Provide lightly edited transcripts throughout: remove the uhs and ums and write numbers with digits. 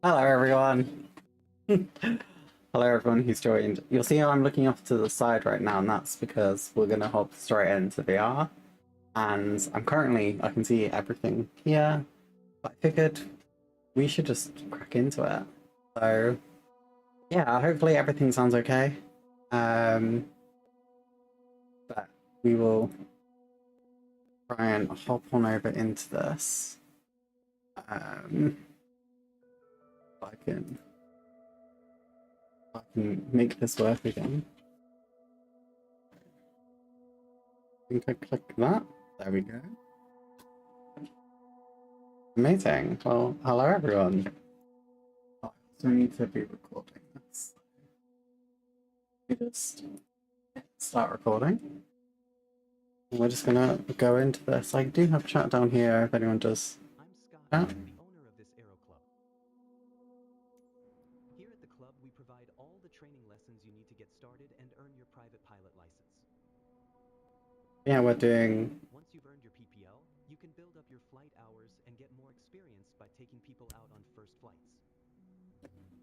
Hello everyone. Hello everyone who's joined. You'll see how I'm looking off to the side right now, and that's because we're gonna hop straight into VR. And I can see everything here, but I figured we should just crack into it. So yeah, hopefully everything sounds okay. Um, but we will try and hop on over into this. If I can make this work again. I think I click that. There we go. Amazing. Well, hello everyone. I also need to be recording this. We just start recording. We're just gonna go into this. I do have chat down here if anyone does. I'm Scott, the owner of this Aero Club. Here at the club, we provide all the training lessons you need to get started and earn your private pilot license. Yeah, we're doing. Once you've earned your PPL, you can build up your flight hours and get more experience by taking people out on first flights.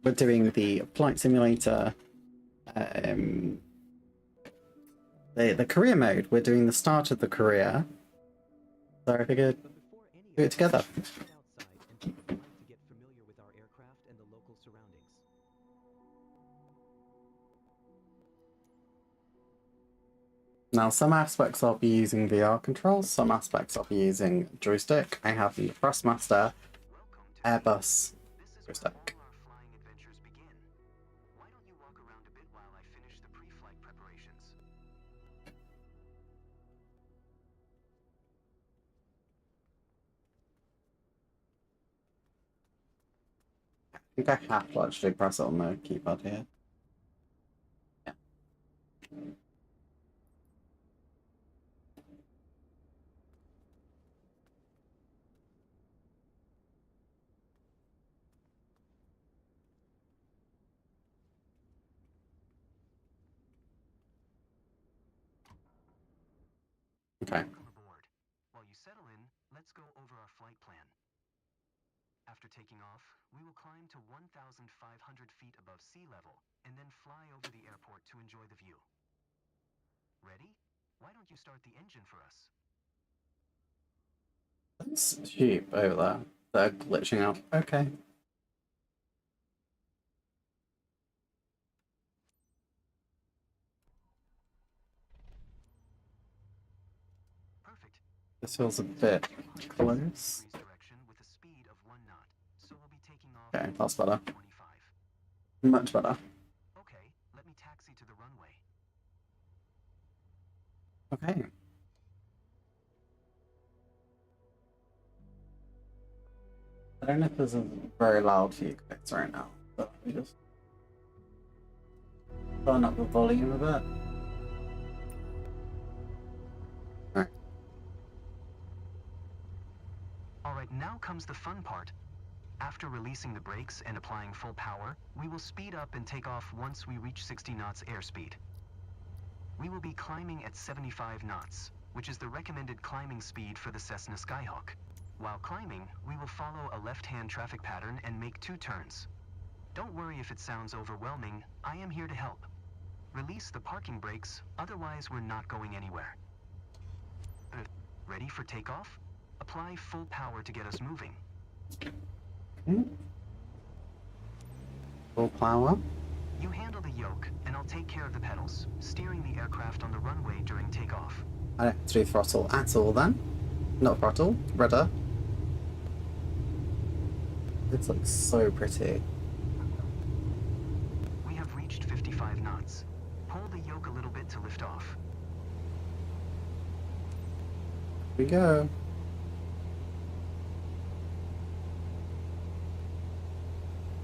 We're doing the flight simulator. Um, the career mode. We're doing the start of the career. So I figured But before any do of it together. let's head outside and take a flight to get familiar with our aircraft and the local surroundings. Now, some aspects I'll be using VR controls, some aspects I'll be using joystick. I have the Thrustmaster Airbus joystick. Our flying adventures begin. Why don't you walk around a bit while I finish the pre-flight preparations? I think I have to actually press it on the keypad here. Yeah. Okay. Welcome aboard. While you settle in, let's go over our flight plan. After taking off, we will climb to 1,500 feet above sea level and then fly over the airport to enjoy the view. Ready? Why don't you start the engine for us? That's sheep over there. They're glitching out. Okay. Perfect. This feels a bit close. Direction with a speed of 1 knot. So we'll be taking off Okay, that's better. 25. Much better. Okay, let me taxi to the runway. Okay. I don't know if this is very loud for you guys right now, but let me just turn up the volume a bit. Alright. Alright, now comes the fun part. After releasing the brakes and applying full power, we will speed up and take off once we reach 60 knots airspeed. We will be climbing at 75 knots, which is the recommended climbing speed for the Cessna Skyhawk. While climbing, we will follow a left-hand traffic pattern and make 2 turns. Don't worry if it sounds overwhelming, I am here to help. Release the parking brakes, otherwise we're not going anywhere. Ready for takeoff? Apply full power to get us moving. Okay. Full power. You handle the yoke, and I'll take care of the pedals, steering the aircraft on the runway during takeoff. I don't have to do throttle at all then. Not throttle, rudder. This looks so pretty. We have reached 55 knots. Pull the yoke a little bit to lift off. Here we go.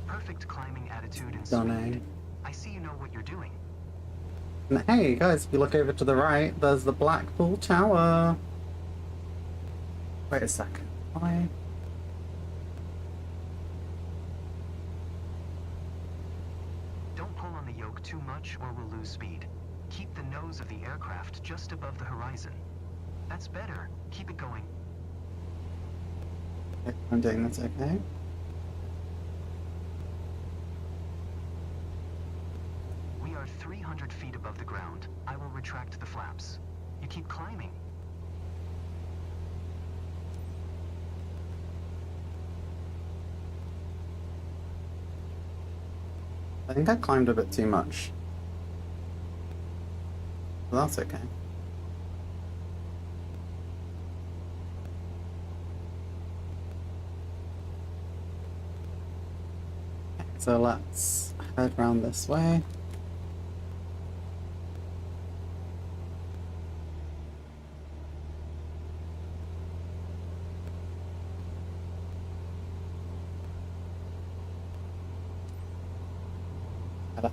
Perfect climbing attitude and Stunning. speed. I see you know what you're doing. And hey guys, if you look over to the right, there's the Blackpool Tower. Wait a second. Why? Don't pull on the yoke too much or we'll lose speed. Keep the nose of the aircraft just above the horizon. That's better. Keep it going. I'm doing this okay. 300 feet above the ground, I will retract the flaps. You keep climbing. I think I climbed a bit too much. But that's okay. Okay, so let's head round this way.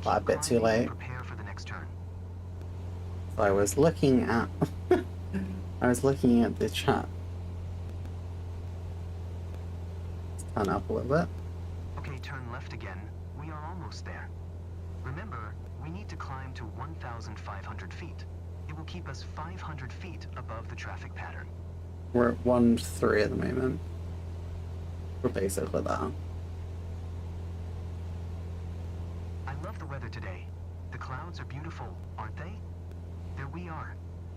A bit too late. Prepare for the next turn. So I was looking at I was looking at the chat. Let's turn up a little bit. Okay, turn left again. We are almost there. Remember, we need to climb to 1,500 feet. It will keep us 500 feet above the traffic pattern. We're at 1-3 at the moment. We're basically there. I love the weather today. The clouds are beautiful, aren't they? There we are,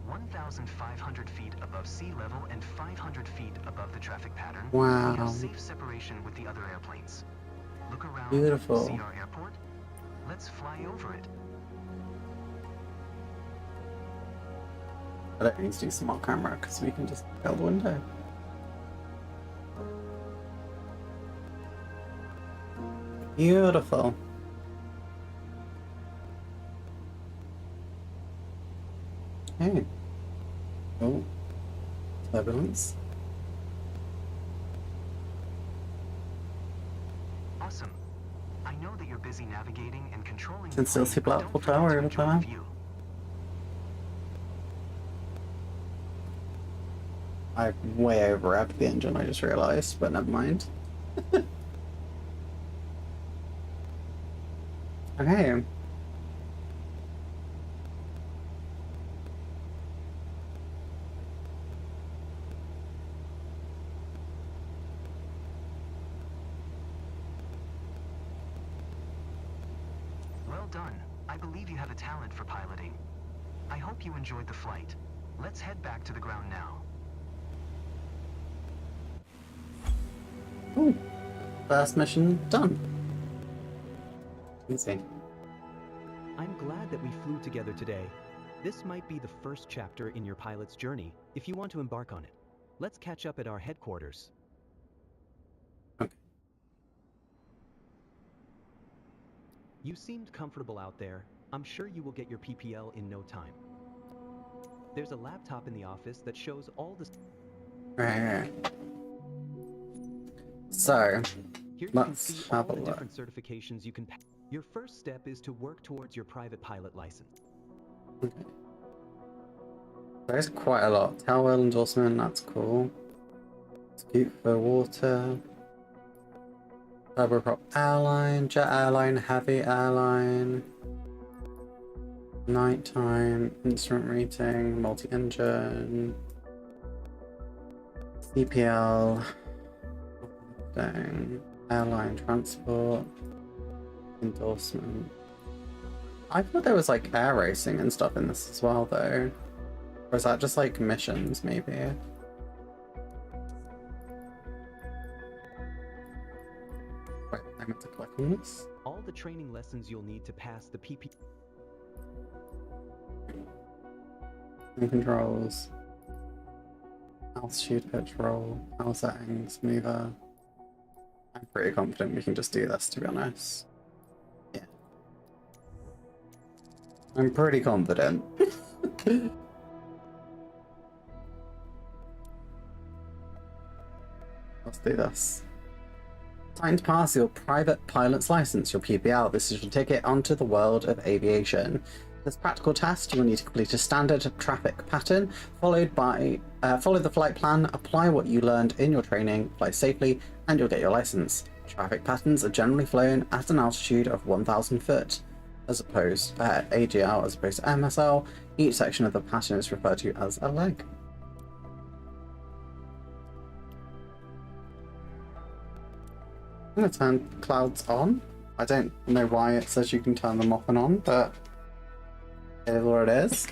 1,500 feet above sea level and 500 feet above the traffic pattern. Wow. We have safe separation with the other airplanes. Look around. Beautiful. See our airport? Let's fly over it. I don't need to do smart camera because we can just build a window. Beautiful. Okay. Oh, turbulence. Awesome. I know that you're busy navigating and controlling the Can still plane, see but don't Blackpool forget Tower to over enjoy the there. view. I way over-revved the engine, I just realised, but never mind. Okay. Well done. I believe you have a talent for piloting. I hope you enjoyed the flight. Let's head back to the ground now. Ooh. First mission done. Easy. I'm glad that we flew together today. This might be the first chapter in your pilot's journey, if you want to embark on it. Let's catch up at our headquarters. Okay. You seemed comfortable out there. I'm sure you will get your PPL in no time. There's a laptop in the office that shows all the... Right. So, Here you can let's see all have a the look. different certifications you can pass. Your first step is to work towards your private pilot license. Okay. There's quite a lot. Tailwheel endorsement, that's cool. Scoop for water. Turboprop airline, jet airline, heavy airline. Nighttime, instrument rating, multi-engine. CPL. Thing. Airline transport. Endorsement. I thought there was like air racing and stuff in this as well though. Or is that just like missions maybe? Wait, I meant to click on this. All the training lessons you'll need to pass the PP... And controls. Altitude, pitch, roll, power settings, mover. I'm pretty confident we can just do this, to be honest. Yeah. I'm pretty confident. Let's do this. Time to pass your private pilot's license, your PPL. This is your ticket onto the world of aviation. This practical test, you will need to complete a standard traffic pattern, follow the flight plan, apply what you learned in your training, fly safely, and you'll get your license. Traffic patterns are generally flown at an altitude of 1,000 foot, as opposed AGL as opposed to MSL. Each section of the pattern is referred to as a leg. I'm going to turn clouds on. I don't know why it says you can turn them off and on, but It is what it is.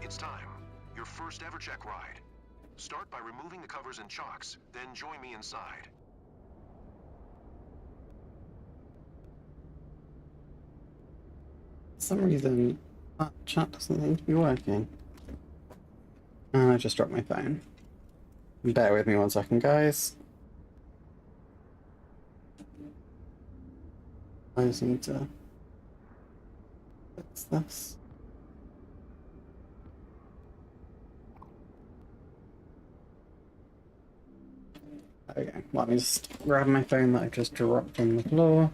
It's time. Your first ever check ride. Start by removing the covers and chocks, then join me inside. For some reason, that chat doesn't seem to be working. And I just dropped my phone. Bear with me 1 second, guys. I just need to fix this. Okay, let me just grab my phone that I just dropped on the floor.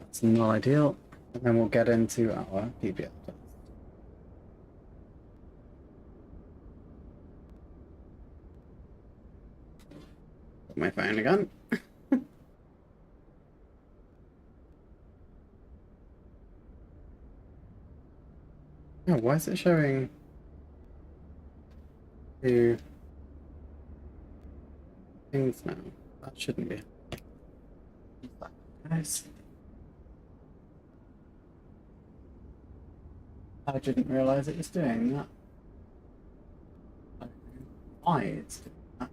That's not ideal. And then we'll get into our PPL test. My phone again. Oh, why is it showing two things now? That shouldn't be. Guys, I didn't realize it was doing that. I don't know why it's doing that.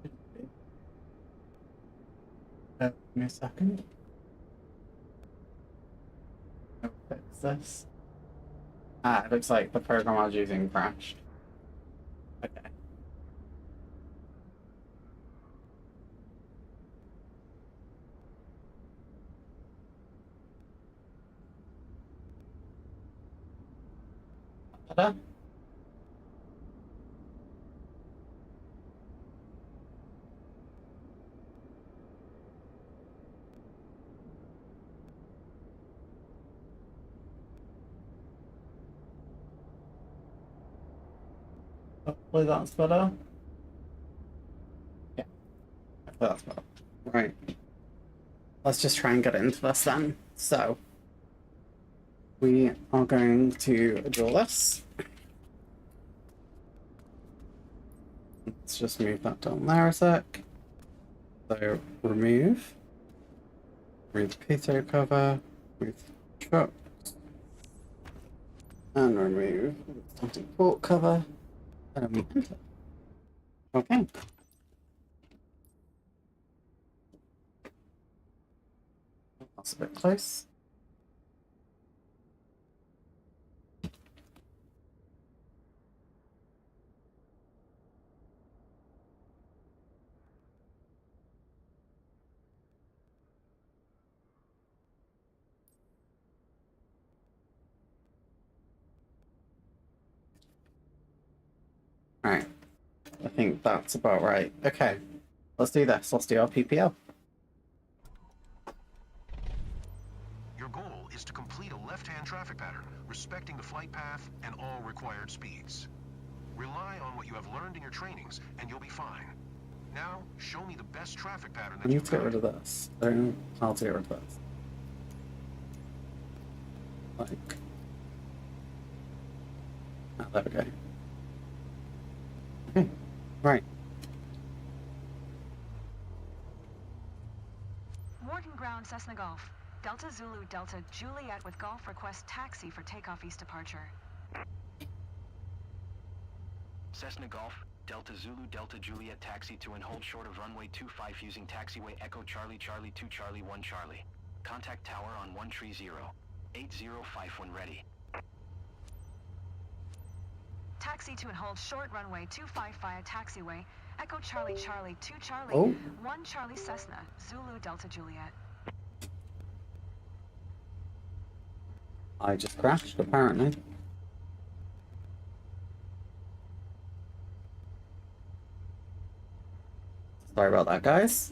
Shouldn't be. Give me a second. I'll fix this. Ah, it looks like the program I was using crashed. Okay. Better? Hopefully that's better. Yeah, hopefully that's better. Right. Let's just try and get into this then. So, we are going to draw this. Let's just move that down there a sec. So, remove the pitot cover, remove the truck, and remove the static port cover, and we enter. Okay. That's a bit close. Alright. I think that's about right. Okay. Let's do this. Let's do our PPL. Your goal is to complete a left-hand traffic pattern, respecting the flight path and all required speeds. Rely on what you have learned in your trainings, and you'll be fine. Now, show me the best traffic pattern I that need you've to get got. rid of this. I don't know how to get rid of this. Like. Oh, there we go. Okay. Right. Morton Ground, Cessna Golf. Delta Zulu Delta Juliet with Golf request taxi for takeoff east departure. Cessna Golf, Delta Zulu Delta Juliet taxi to and hold short of runway 25 using taxiway Echo Charlie Charlie 2 Charlie 1 Charlie. Contact tower on 130. 8051 when ready. Taxi to and hold short runway 25 via taxiway Echo Charlie Charlie 2 Charlie Oh. 1 Charlie Cessna Zulu Delta Juliet. I just crashed, apparently. Sorry about that, guys.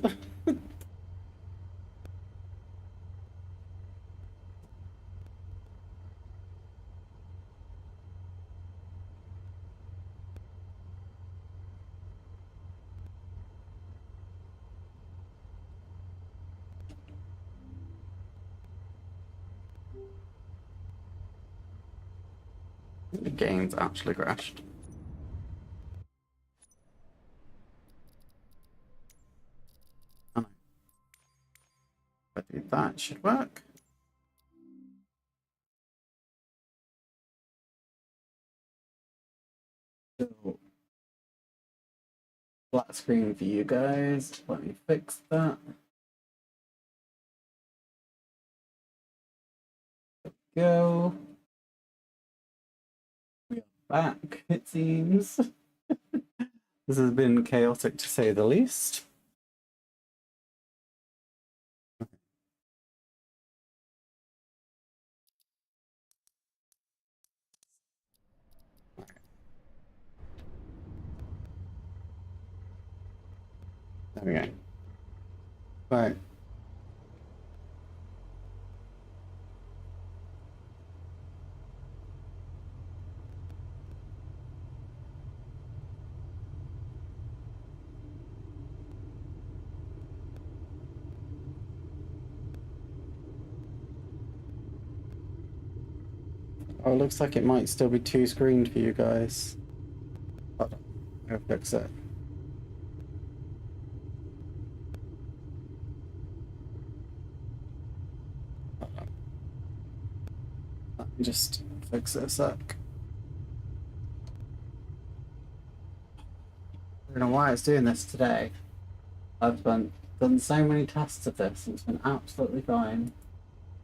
The game's actually crashed. Oh, no. But that should work. So, black screen for you guys. Let me fix that. Go. We are back, it seems. This has been chaotic to say the least. There we go. Right. Oh, it looks like it might still be two screened for you guys. Hold on. I'll fix it. Hold on. Let me just fix it a sec. I don't know why it's doing this today. I've done so many tests of this and it's been absolutely fine.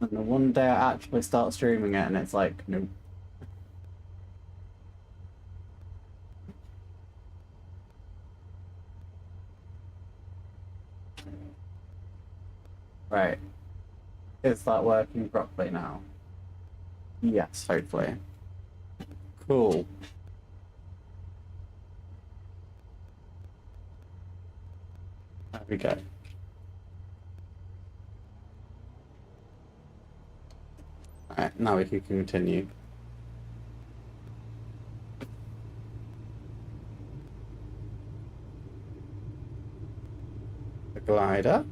And the one day I actually start streaming it and it's like, nope. Right. Is that working properly now? Yes, hopefully. Cool. There we go. Alright, now we can continue. The glider.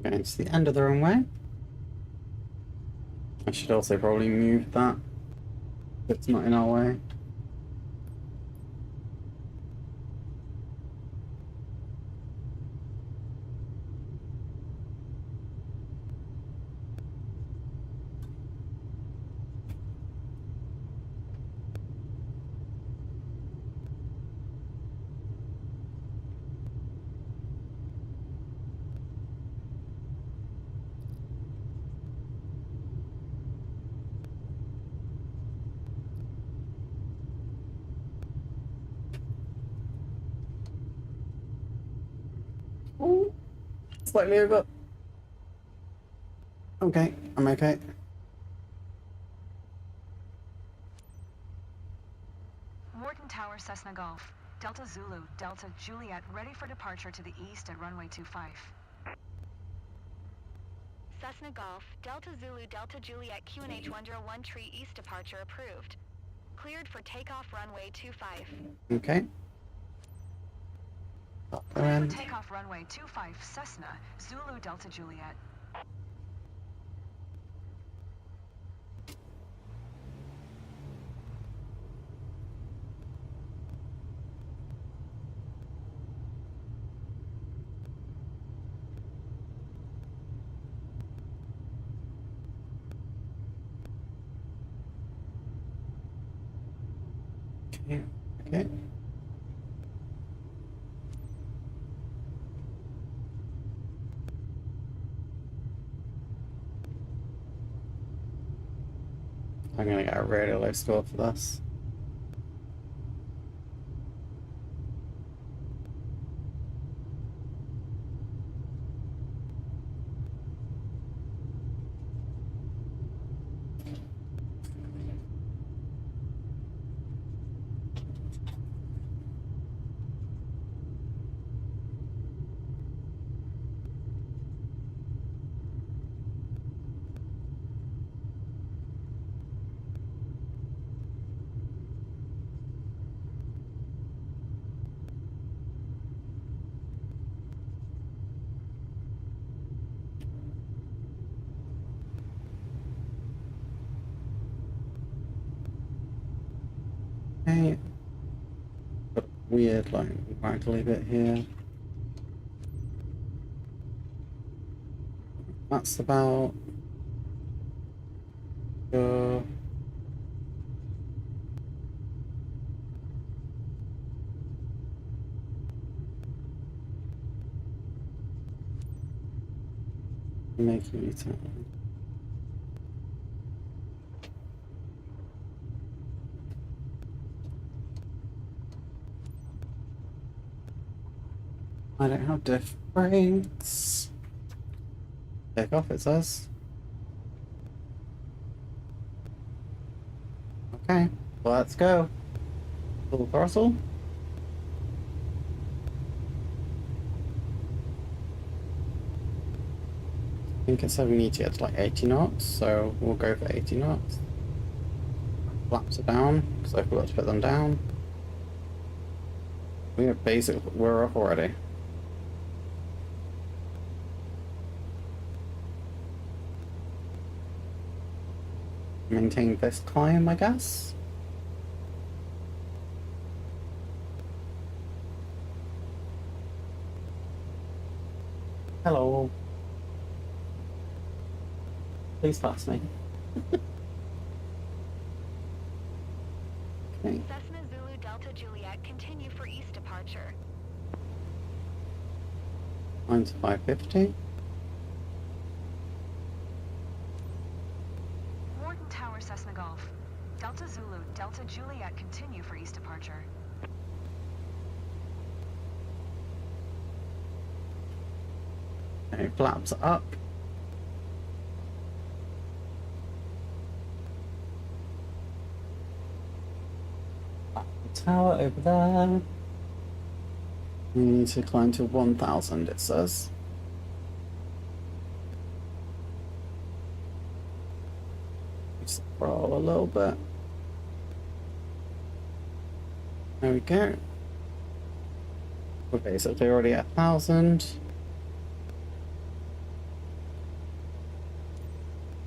Going to the end of the runway. I should also probably move that. It's not in our way. Oh, slightly over. Okay, I'm okay. Morton Tower, Cessna Golf. Delta Zulu, Delta Juliet, ready for departure to the east at runway 25. Cessna Golf, Delta Zulu, Delta Juliet, QNH 101 tree east departure approved. Cleared for takeoff runway 25. Okay. Cleared for takeoff runway 25, Cessna, Zulu, Delta Juliet. Okay. Okay. I'm gonna get a really low score for this. Okay. Got a weird like waggly bit here. That's about uh, making me turn. I don't have diff brakes. Take off, it says. Okay, let's go. Full throttle. I think it said we need to get to like 80 knots, so we'll go for 80 knots. Flaps are down, because I forgot to put them down. We're off already. Maintain this climb, I guess. Hello. Please pass me. Okay. Cessna Zulu Delta Juliet, continue for east departure. Mine's 550. Warden Tower, Cessna Golf. Delta Zulu, Delta Juliet, continue for east departure. Okay, flaps up. Tower over there. We need to climb to 1000, it says. Just roll a little bit. There we go. We're basically already at 1000.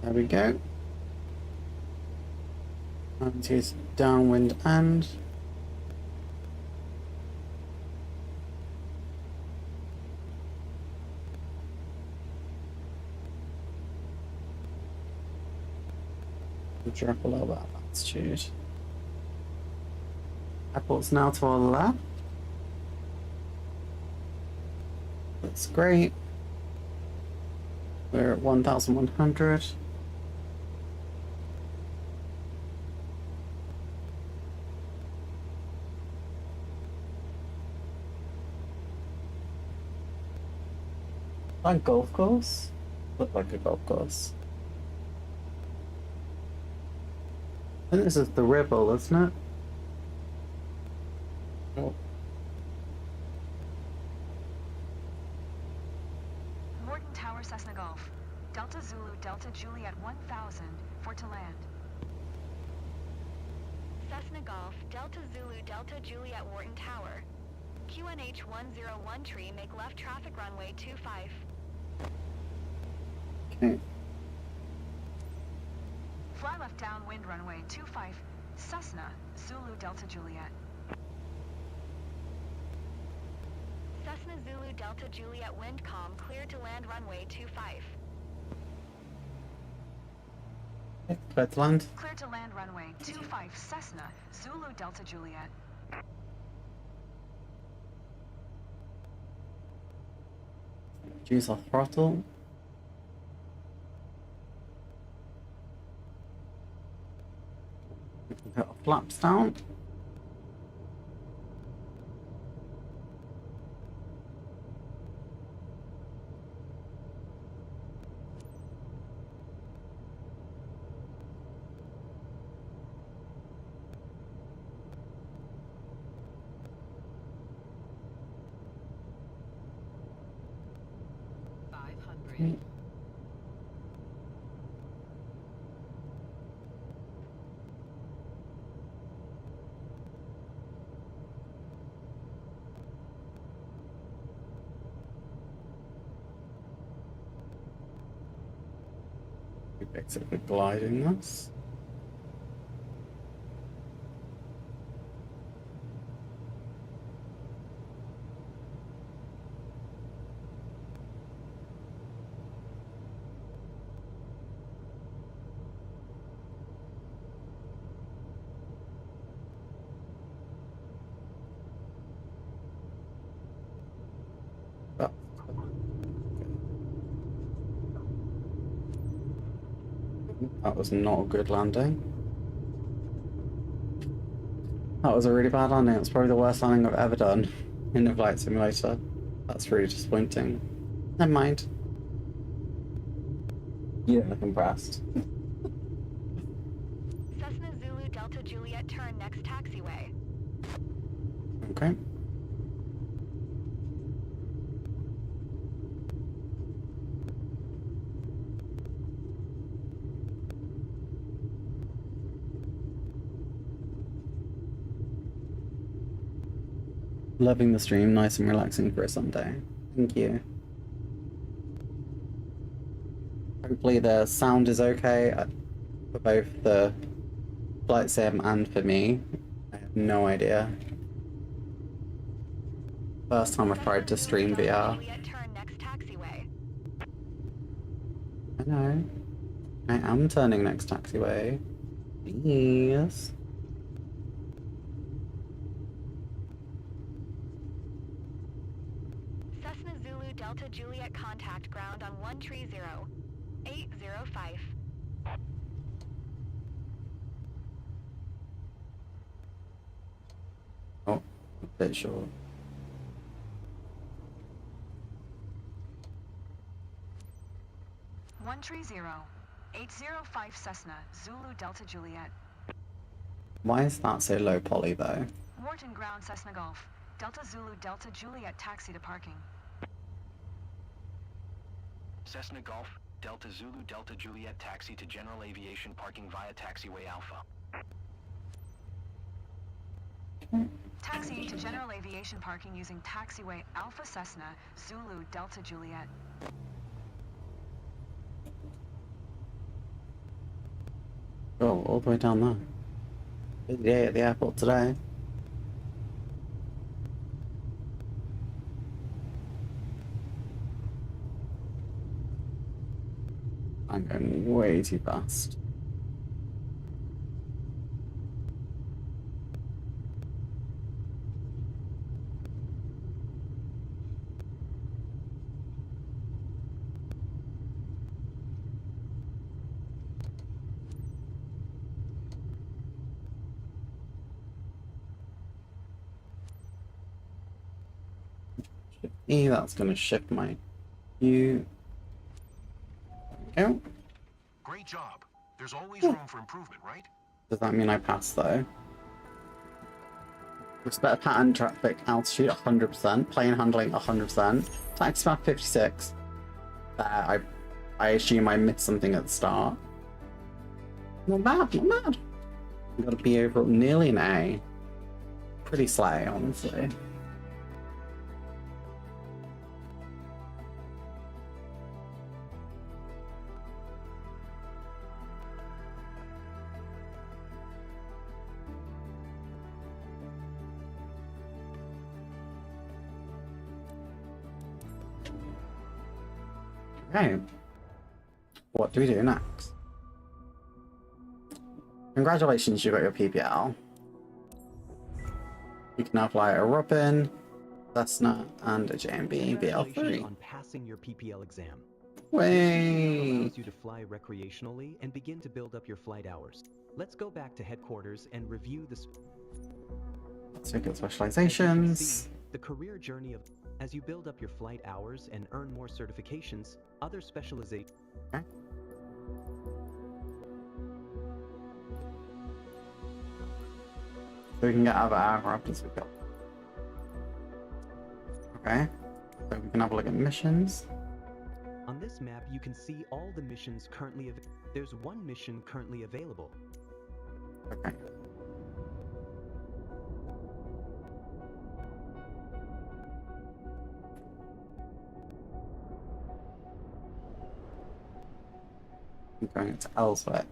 There we go. And use downwind and. Drop a little bit of altitude. Airport's now to our left. That's great. We're at 1100. Like golf course? Look like a golf course. I think this is the Ribble, isn't it? Oh. Warden Tower, Cessna Golf. Delta Zulu, Delta Juliet 1000, for to land. Cessna Golf, Delta Zulu Delta Juliet Wharton Tower. QNH 101 tree, make left traffic runway 25. Okay. Fly left downwind runway 25, Cessna, Zulu Delta Juliet. Cessna Zulu Delta Juliet Windcom, cleared to land runway 25. Clear to land. Clear to land runway 25, Cessna, Zulu Delta Juliet. Reduce our throttle. Put our flaps down. Basically gliding this. Oh. That was not a good landing. That was a really bad landing. It's probably the worst landing I've ever done in a flight simulator. That's really disappointing. Never mind. You don't look impressed. Cessna Zulu Delta Juliet turn next taxiway. Okay. Loving the stream, nice and relaxing for a Sunday. Thank you. Hopefully the sound is okay for both the flight sim and for me. I have no idea. First time I've tried to stream VR. Juliet turn next taxiway. I know. I am turning next taxiway. Yes. Cessna Zulu Delta Juliet contact ground on 130805. Oh, a bit short. One 805 Cessna Zulu Delta Juliet. Why is that so low poly though? Wharton ground Cessna Golf. Delta Zulu Delta Juliet taxi to parking. Cessna Golf, Delta Zulu Delta Juliet taxi to general aviation parking via taxiway Alpha. Taxi to general aviation parking using taxiway Alpha Cessna Zulu Delta Juliet. Oh, all the way down there. Busy day at the airport today. I'm going way too fast. That's going to shift my view. There we go. Great job. There's always room for improvement, right? Does that mean I pass though? Respect pattern, traffic, altitude 100%, plane handling 100%, taxi path 56. I assume I missed something at the start. Not bad, not bad. I've got to be over nearly an A. Pretty slay, honestly. Okay, what do we do next? Congratulations, you got your PPL. You can now fly a Robin, Cessna, and a JMB Congratulations BL3. on passing your PPL exam. Way. Allows you to fly recreationally and begin to build up your flight hours. Let's go back to headquarters and review the Let's look at As you can specializations. see, the career journey of as you build up your flight hours and earn more certifications, other specializations. Okay. So we can get other aircraft as we go. Okay. So we can have a look at missions. On this map, you can see all the missions currently available. There's one mission currently available. Okay. I'm going to Ellswick.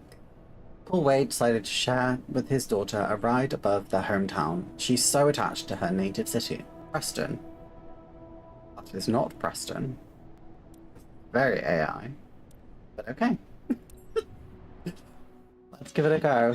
Paul Wade decided to share with his daughter a ride above their hometown. She's so attached to her native city, Preston. That is not Preston. Very AI. But okay. Let's give it a go.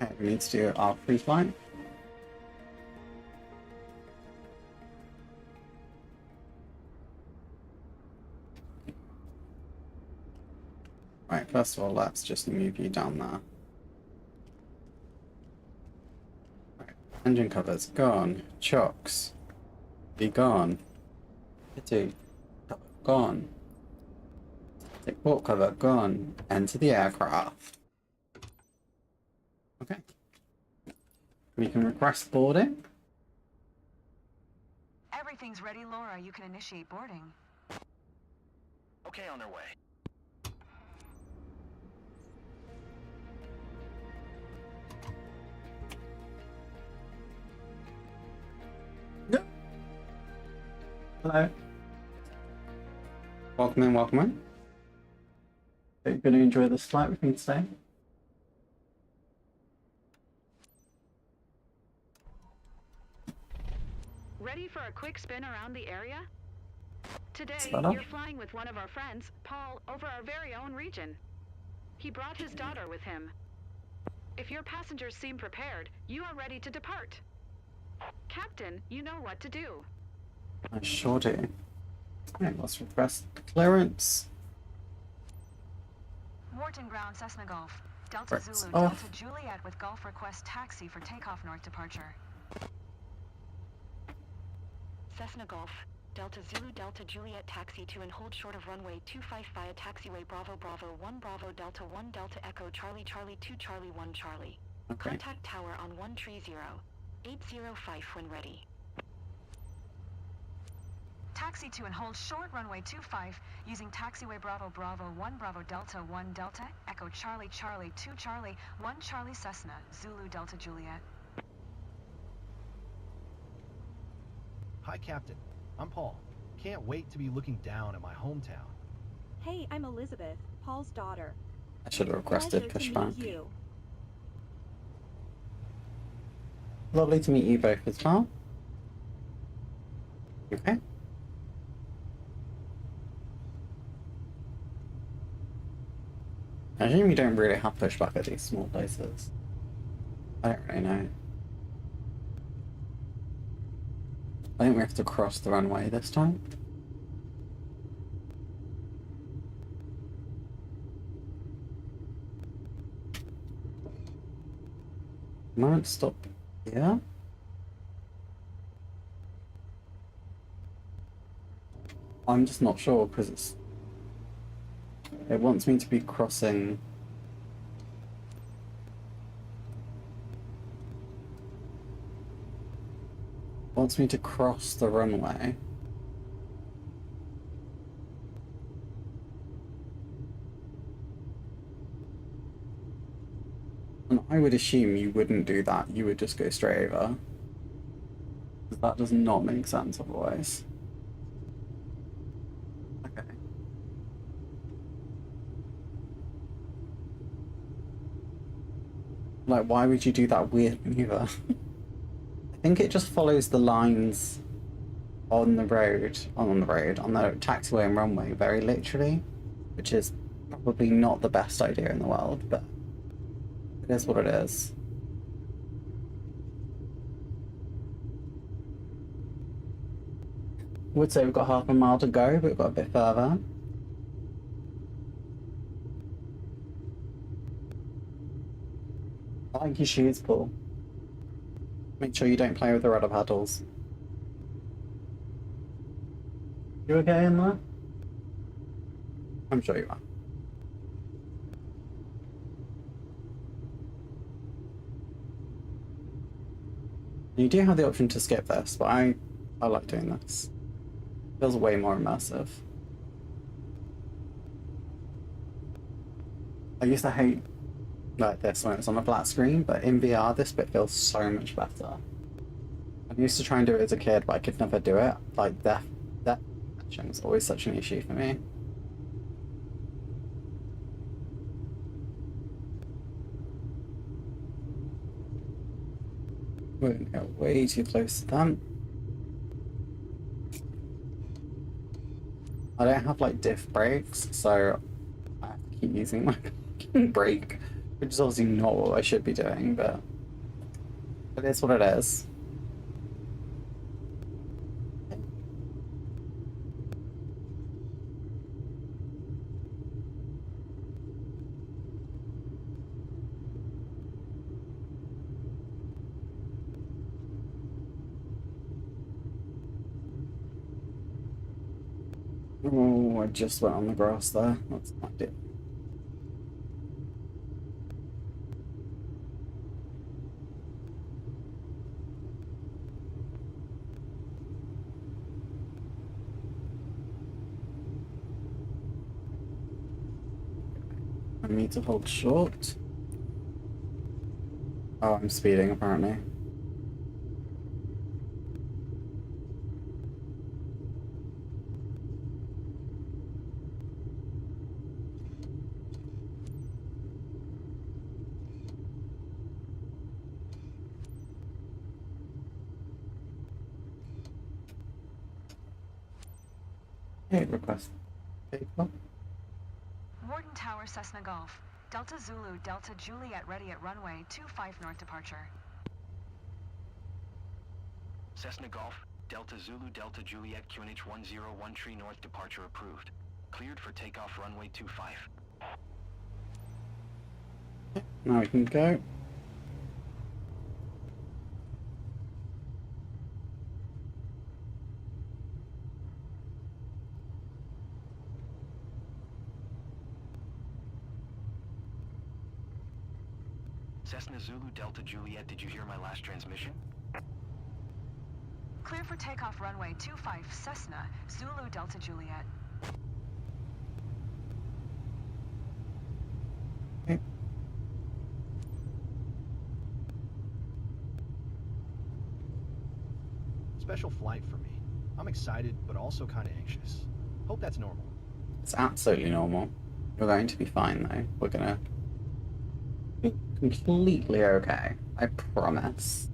Okay, we need to do our free flight. Right, first of all, let's just move you down there. Right, engine covers, gone. Chocks, be gone. Kitty, cover, gone. Take port cover, gone. Enter the aircraft. Okay. We can request boarding. Everything's ready, Laura. You can initiate boarding. Okay, on their way. Hello. Welcome in, welcome in. Are you going to enjoy this flight with me today? Ready for a quick spin around the area? Today, Spot on. you're flying with one of our friends, Paul, over our very own region. He brought his daughter with him. If your passengers seem prepared, you are ready to depart. Captain, you know what to do. I sure do. Right, let's request clearance. Wharton Ground, Cessna Golf. Delta Right, Zulu, off. Delta Juliet with Golf request taxi for takeoff north departure. Cessna Golf. Delta Zulu Delta Juliet taxi to and hold short of runway 25 via taxiway Bravo Bravo 1 Bravo Delta 1 Delta Echo Charlie Charlie 2 Charlie 1 Charlie. Okay. Contact tower on 130. 805 when ready. Taxi to and hold short runway 25 using taxiway Bravo Bravo 1 Bravo Delta 1 Delta Echo Charlie Charlie 2 Charlie 1 Charlie Cessna Zulu Delta Juliet. Hi, Captain. I'm Paul. Can't wait to be looking down at my hometown. Hey, I'm Elizabeth, Paul's daughter. I should have requested Pleasure to pushback. meet you. Lovely to meet you both as well. Okay. I assume you don't really have pushback at these small places. I don't really know. I think we have to cross the runway this time. Might stop here. I'm just not sure because it wants me to be crossing. Wants me to cross the runway. And I would assume you wouldn't do that, you would just go straight over. That does not make sense otherwise. Okay. Like, why would you do that weird maneuver? I think it just follows the lines on the taxiway and runway, very literally, which is probably not the best idea in the world, but it is what it is. Would say we've got half a mile to go, but we've got a bit further. I like your shoes, Paul. Make sure you don't play with the rudder paddles. You okay in there? I'm sure you are. You do have the option to skip this, but I like doing this. Feels way more immersive. I used to hate like this when it's on a flat screen, but in VR this bit feels so much better. I used to try and do it as a kid, but I could never do it. Like that was always such an issue for me. We're gonna go way too close to them. I don't have like diff brakes, so I have to keep using my brake, which is obviously not what I should be doing, but it is what it is. Oh, I just went on the grass there. That's not it. I need to hold short. Oh, I'm speeding apparently. Hey, request paper. Warden Tower, Cessna Golf. Delta Zulu, Delta Juliet ready at runway 25 north departure. Cessna Golf, Delta Zulu, Delta Juliet, QNH 101 Tree North departure approved. Cleared for takeoff runway 25. Now we can go. Cessna Zulu, Delta Juliet, did you hear my last transmission? Clear for takeoff runway 25 Cessna, Zulu, Delta Juliet. Okay. Special flight for me. I'm excited, but also kind of anxious. Hope that's normal. It's absolutely normal. You're going to be fine though. We're gonna be completely okay. I promise.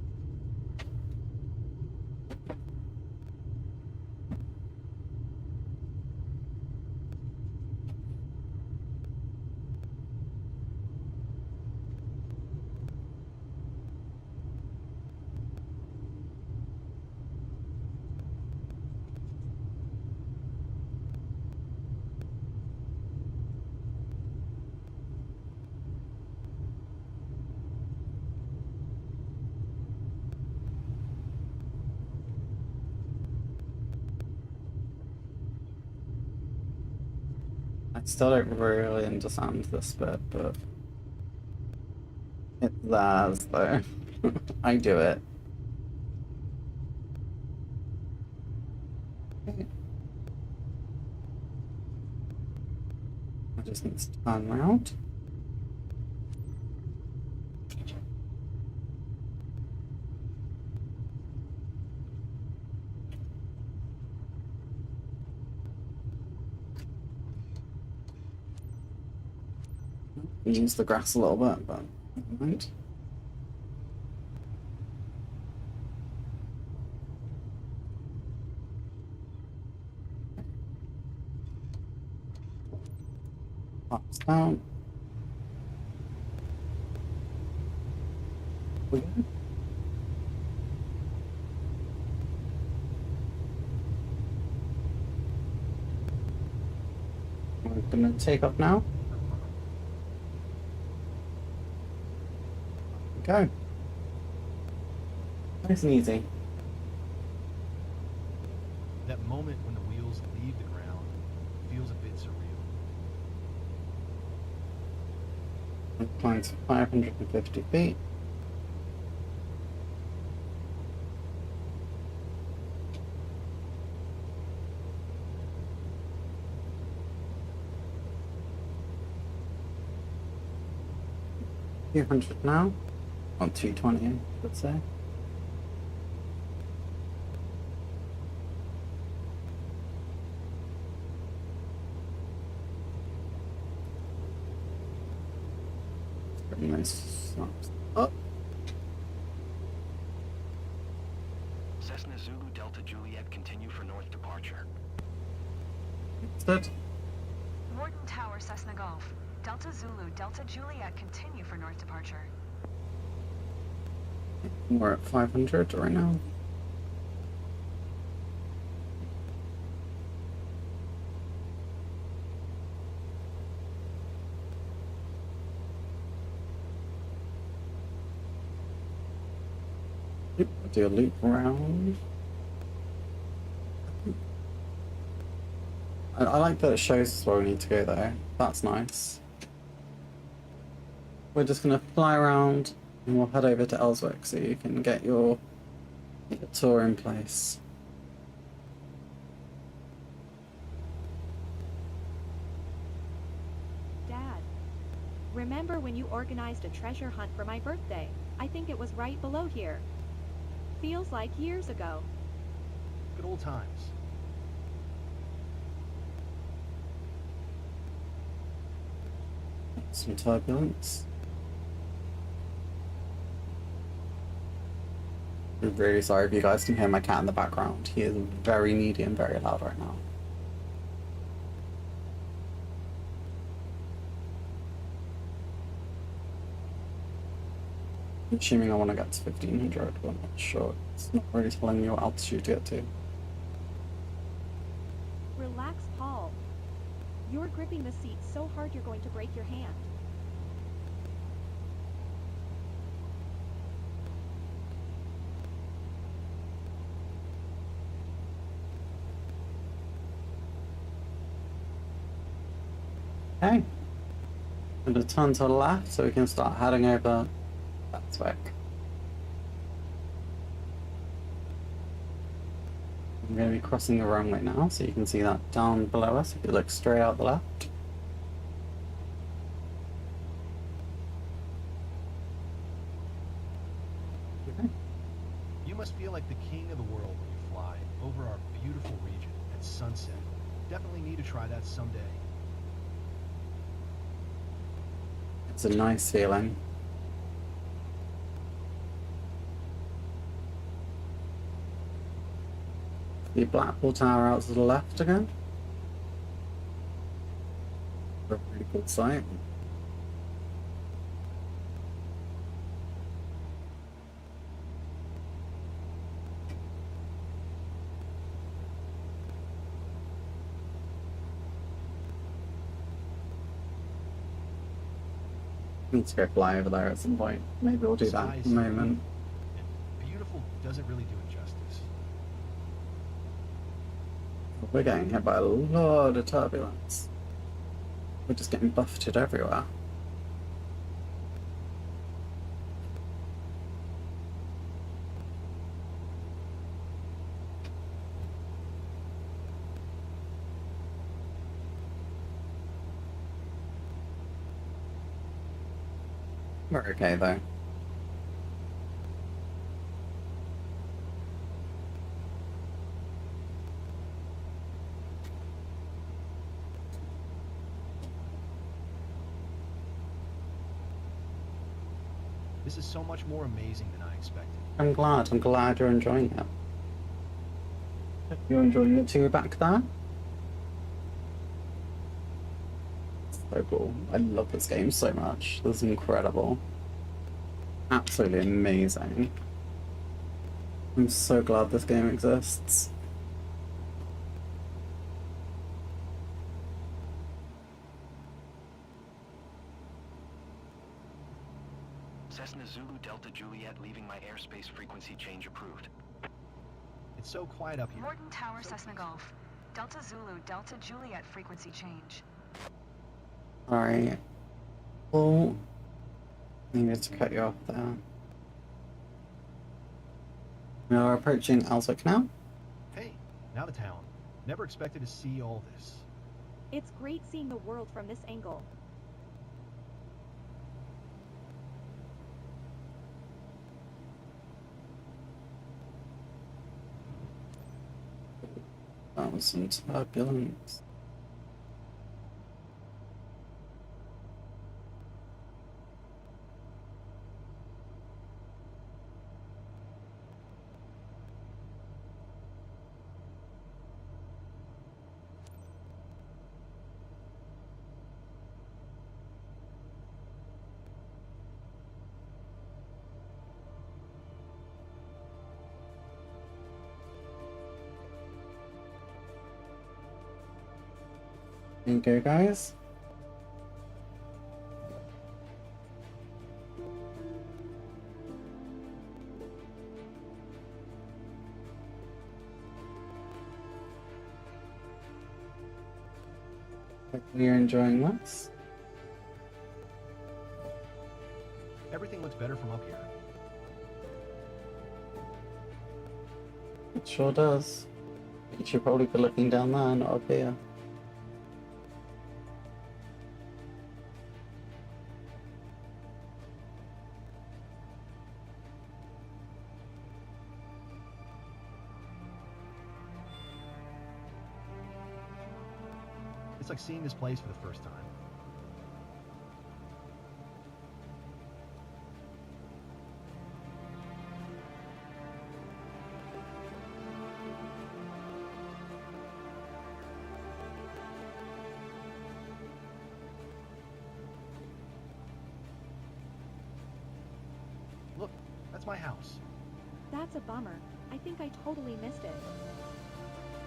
I still don't really understand this bit, but it's theirs though. I do it. Okay. I just need to turn around. Use the grass a little bit, but never mind. Pops down. We go. We're gonna take off now. Go. Nice and easy. That moment when the wheels leave the ground feels a bit surreal. Climb to 550 feet. Few hundred now. On 220, let's say. Pretty nice. Up. Cessna Zulu Delta Juliet, continue for north departure. Stood. Warden Tower, Cessna Golf. Delta Zulu, Delta Juliet, continue for north departure. We're at 500 right now. Yep, do a loop around. I like that it shows us where we need to go though. That's nice. We're just gonna fly around and we'll head over to Ellswick so you can get your tour in place. Dad, remember when you organized a treasure hunt for my birthday? I think it was right below here. Feels like years ago. Good old times. Some turbulence. I'm really sorry if you guys can hear my cat in the background. He is very needy and very loud right now. I'm assuming I want to get to 1500, but I'm not sure. It's not really telling me what altitude to get to. Relax, Paul. You're gripping the seat so hard you're going to break your hand. Okay. I'm going to turn to the left so we can start heading over that way. I'm going to be crossing the runway now, so you can see that down below us if you look straight out the left. Okay. You must feel like the king of the world when you fly over our beautiful region at sunset. Definitely need to try that someday. It's a nice feeling. The Blackpool Tower out to the left again. A really cool sight. Need to go fly over there at some point. Maybe we'll do that in a moment. And beautiful doesn't really do it justice. We're getting hit by a lot of turbulence. We're just getting buffeted everywhere. We're okay though. This is so much more amazing than I expected. I'm glad you're enjoying it. You're enjoying it too back there? so cool. I love this game so much. This is incredible. Absolutely amazing. I'm so glad this game exists. Cessna Zulu Delta Juliet leaving my airspace frequency change approved. It's so quiet up here. Morton Tower, Cessna Golf. Delta Zulu, Delta Juliet frequency change. Alright. Well, I needed to cut you off there. We are approaching Ellswick now. Hey, now the town. Never expected to see all this. It's great seeing the world from this angle. That was some turbulence. There you go, guys. Hopefully you're enjoying this. Everything looks better from up here. It sure does. You should probably be looking down there, not up here. It's like seeing this place for the first time. Look, that's my house. That's a bummer. I think I totally missed it.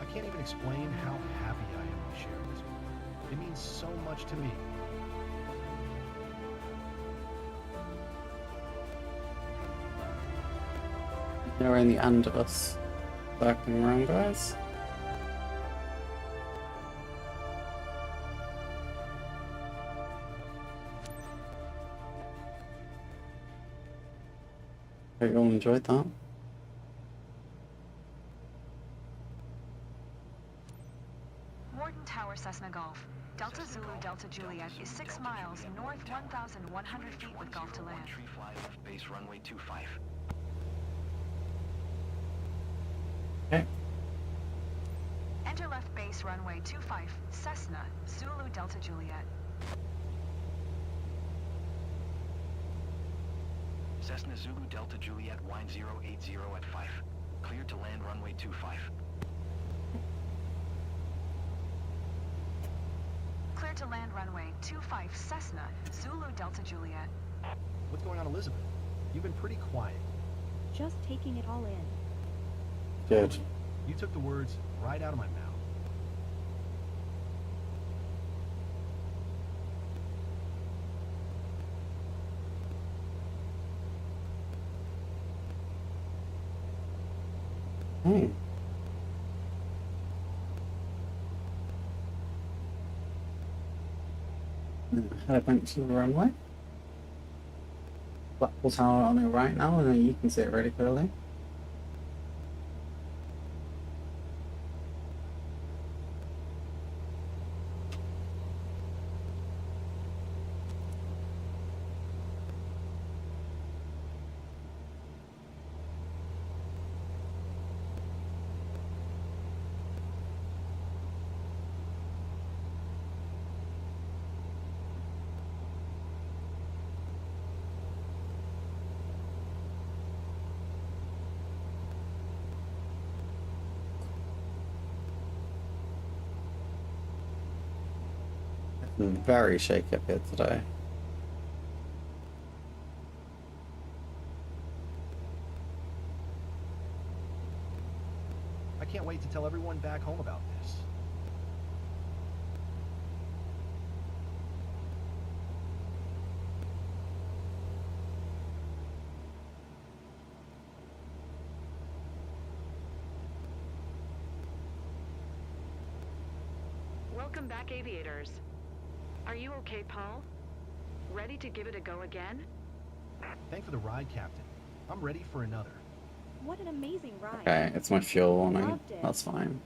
I can't even explain how happy I am to share this with you. It means so much to me. Now we're in the end of us. Circling around, guys. Hope you all enjoyed that. Morton Tower, Cessna Golf. Delta Zulu, Delta Juliet is 6 miles north 1,100 feet with Golf to land. Tree fly left base runway 25. Okay. Enter left base runway 25, Cessna, Zulu, Delta Juliet. Cessna Zulu Delta Juliet wind 080 at 5. Cleared to land runway 25. Clear to land runway 25, Cessna, Zulu, Delta Juliet. What's going on, Elizabeth? You've been pretty quiet. Just taking it all in. Good. You took the words right out of my mouth. Hey. Head back to the runway. Blackpool Tower on the right now, and then you can see it really clearly. very shaky up here today. I can't wait to tell everyone back home about this. Welcome back, aviators. Are you okay, Paul? Ready to give it a go again? Thanks for the ride, Captain. I'm ready for another. What an amazing ride. Okay, it's my fuel warning. Loved it. That's fine.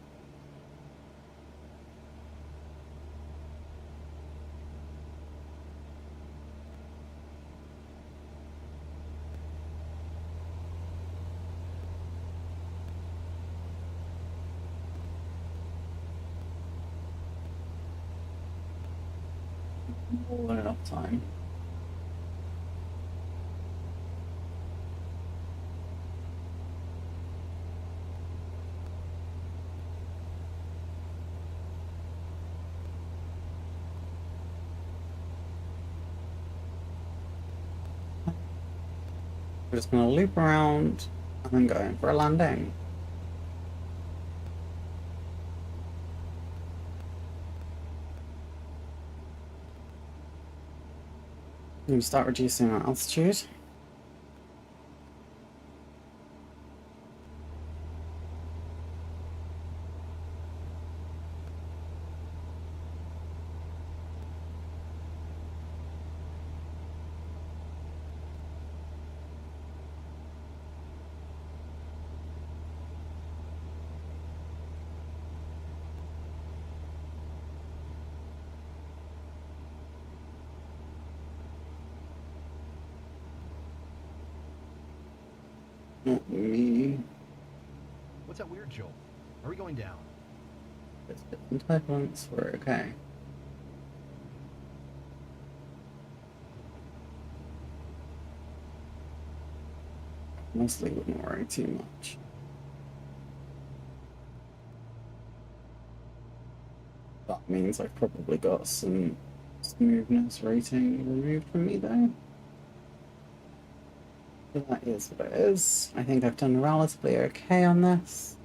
More than enough time. We're just gonna loop around and then go in for a landing. And start reducing our altitude. Not me. What's that weird jolt? Are we going down? There's different turbulence. We're okay. Mostly wouldn't worry too much. That means I've probably got some smoothness rating removed from me though. But that is what it is. I think I've done relatively okay on this.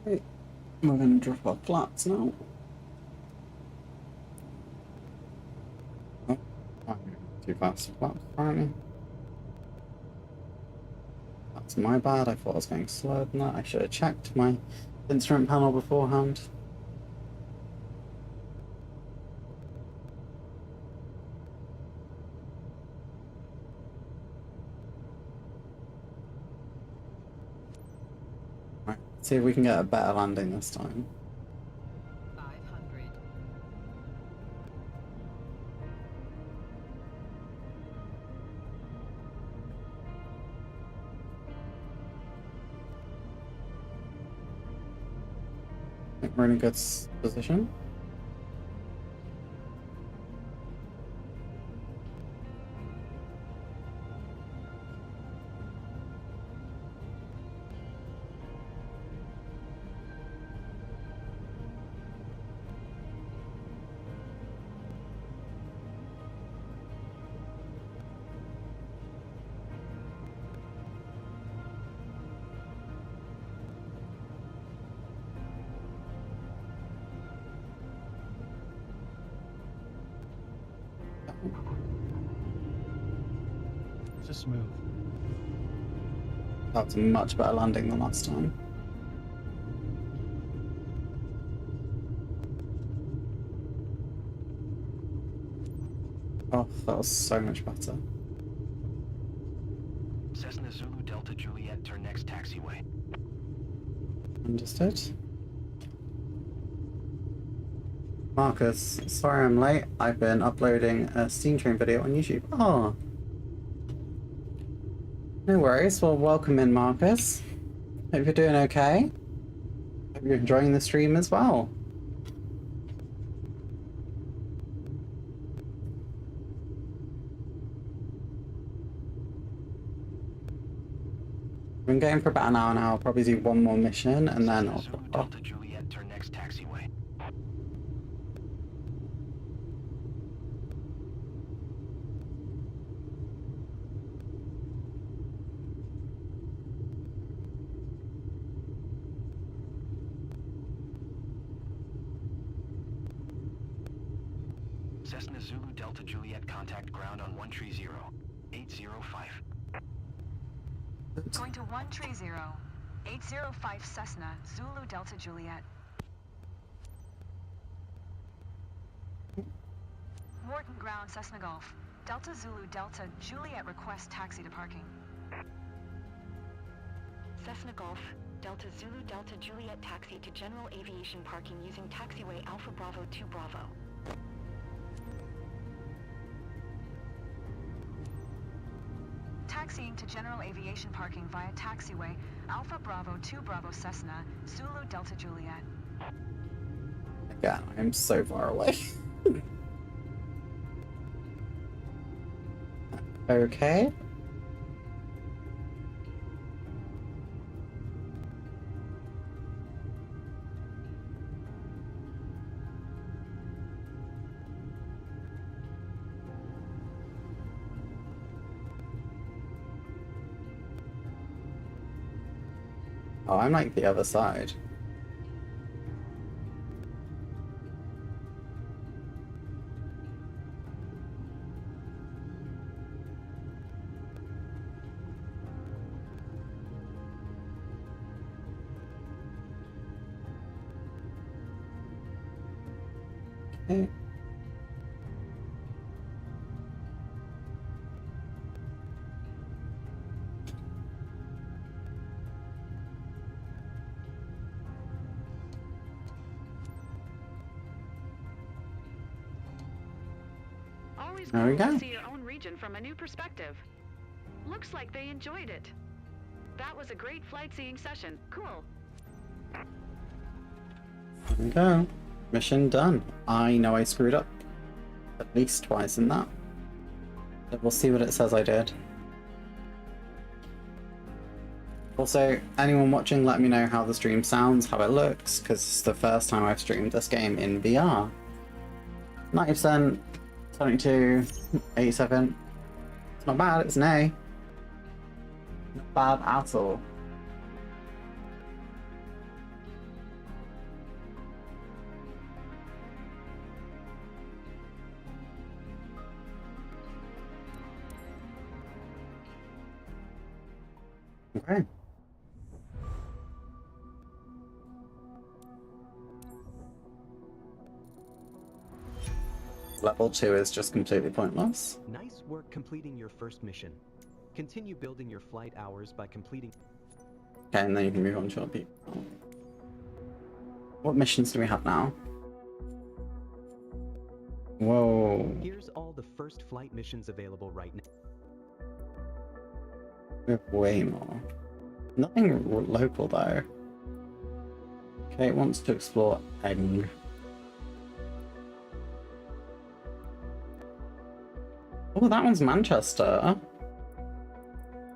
Right. We're going to drop our flaps now. Oh, I'm too fast for flaps apparently. That's my bad. I thought I was going slower than that. I should have checked my instrument panel beforehand. Right, see if we can get a better landing this time. 500. I think we're in a good position. just as smooth. That was a much better landing than last time. Oh, that was so much better. Cessna Zulu Delta Juliet, turn next taxiway. Understood. Marcus, sorry I'm late. I've been uploading a Steam Train video on YouTube. Oh. No worries. Well, welcome in, Marcus. Hope you're doing okay. Hope you're enjoying the stream as well. I've been going for about an hour now. I'll probably do one more mission and then I'll... Zulu Delta Juliet, turn next taxiway. Cessna Zulu Delta Juliet, contact ground on 130. 805. Going to 130. 805 Cessna, Zulu Delta Juliet. Morton Ground, Cessna Golf. Delta Zulu Delta Juliet, request taxi to parking. Cessna Golf, Delta Zulu Delta Juliet taxi to general aviation parking using taxiway Alpha Bravo 2 Bravo. Taxiing to general aviation parking via taxiway Alpha Bravo 2 Bravo Cessna, Zulu Delta Juliet. Again, I'm so far away. Okay. Oh, I'm like the other side. Okay. Always There we cool go. to see your own region from a new perspective. Looks like they enjoyed it. That was a great flight seeing session. Cool. There we go. Mission done. I know I screwed up at least twice in that. But we'll see what it says I did. Also, anyone watching, let me know how the stream sounds, how it looks, because it's the first time I've streamed this game in VR. 90%, 72, 87. It's not bad, it's an A. Not bad at all. Okay. Level 2 is just completely pointless. Nice work completing your first mission. Continue building your flight hours by completing... Okay, and then you can move on to other people. What missions do we have now? Whoa. Here's all the first flight missions available right now. We have way more. Nothing local though. Okay, it wants to explore Eng. Oh, that one's Manchester.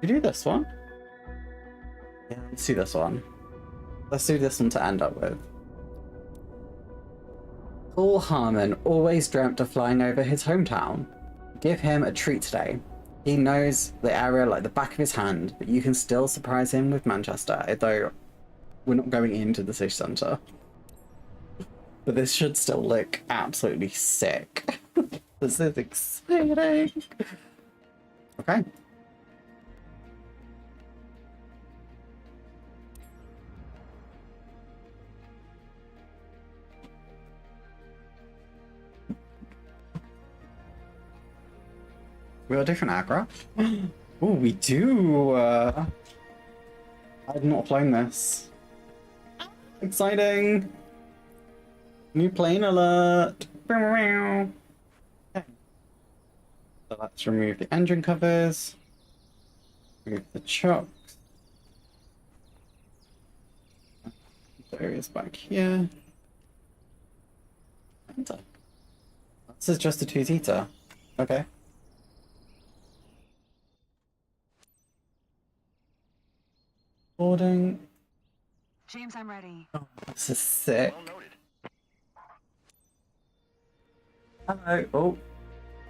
You do this one? Yeah, let's do this one. Let's do this one to end up with. Paul Harmon always dreamt of flying over his hometown. Give him a treat today. He knows the area like the back of his hand, but you can still surprise him with Manchester, although we're not going into the city centre. But this should still look absolutely sick. This is exciting. Okay. We got a different aircraft. Oh, we do. I had not flown this. Exciting. New plane alert. Okay. So let's remove the engine covers. Remove the chocks. There is back here. Enter. This is just a two-seater. Okay. Boarding. James, I'm ready. Oh, this is sick. Well noted. Hello. Oh,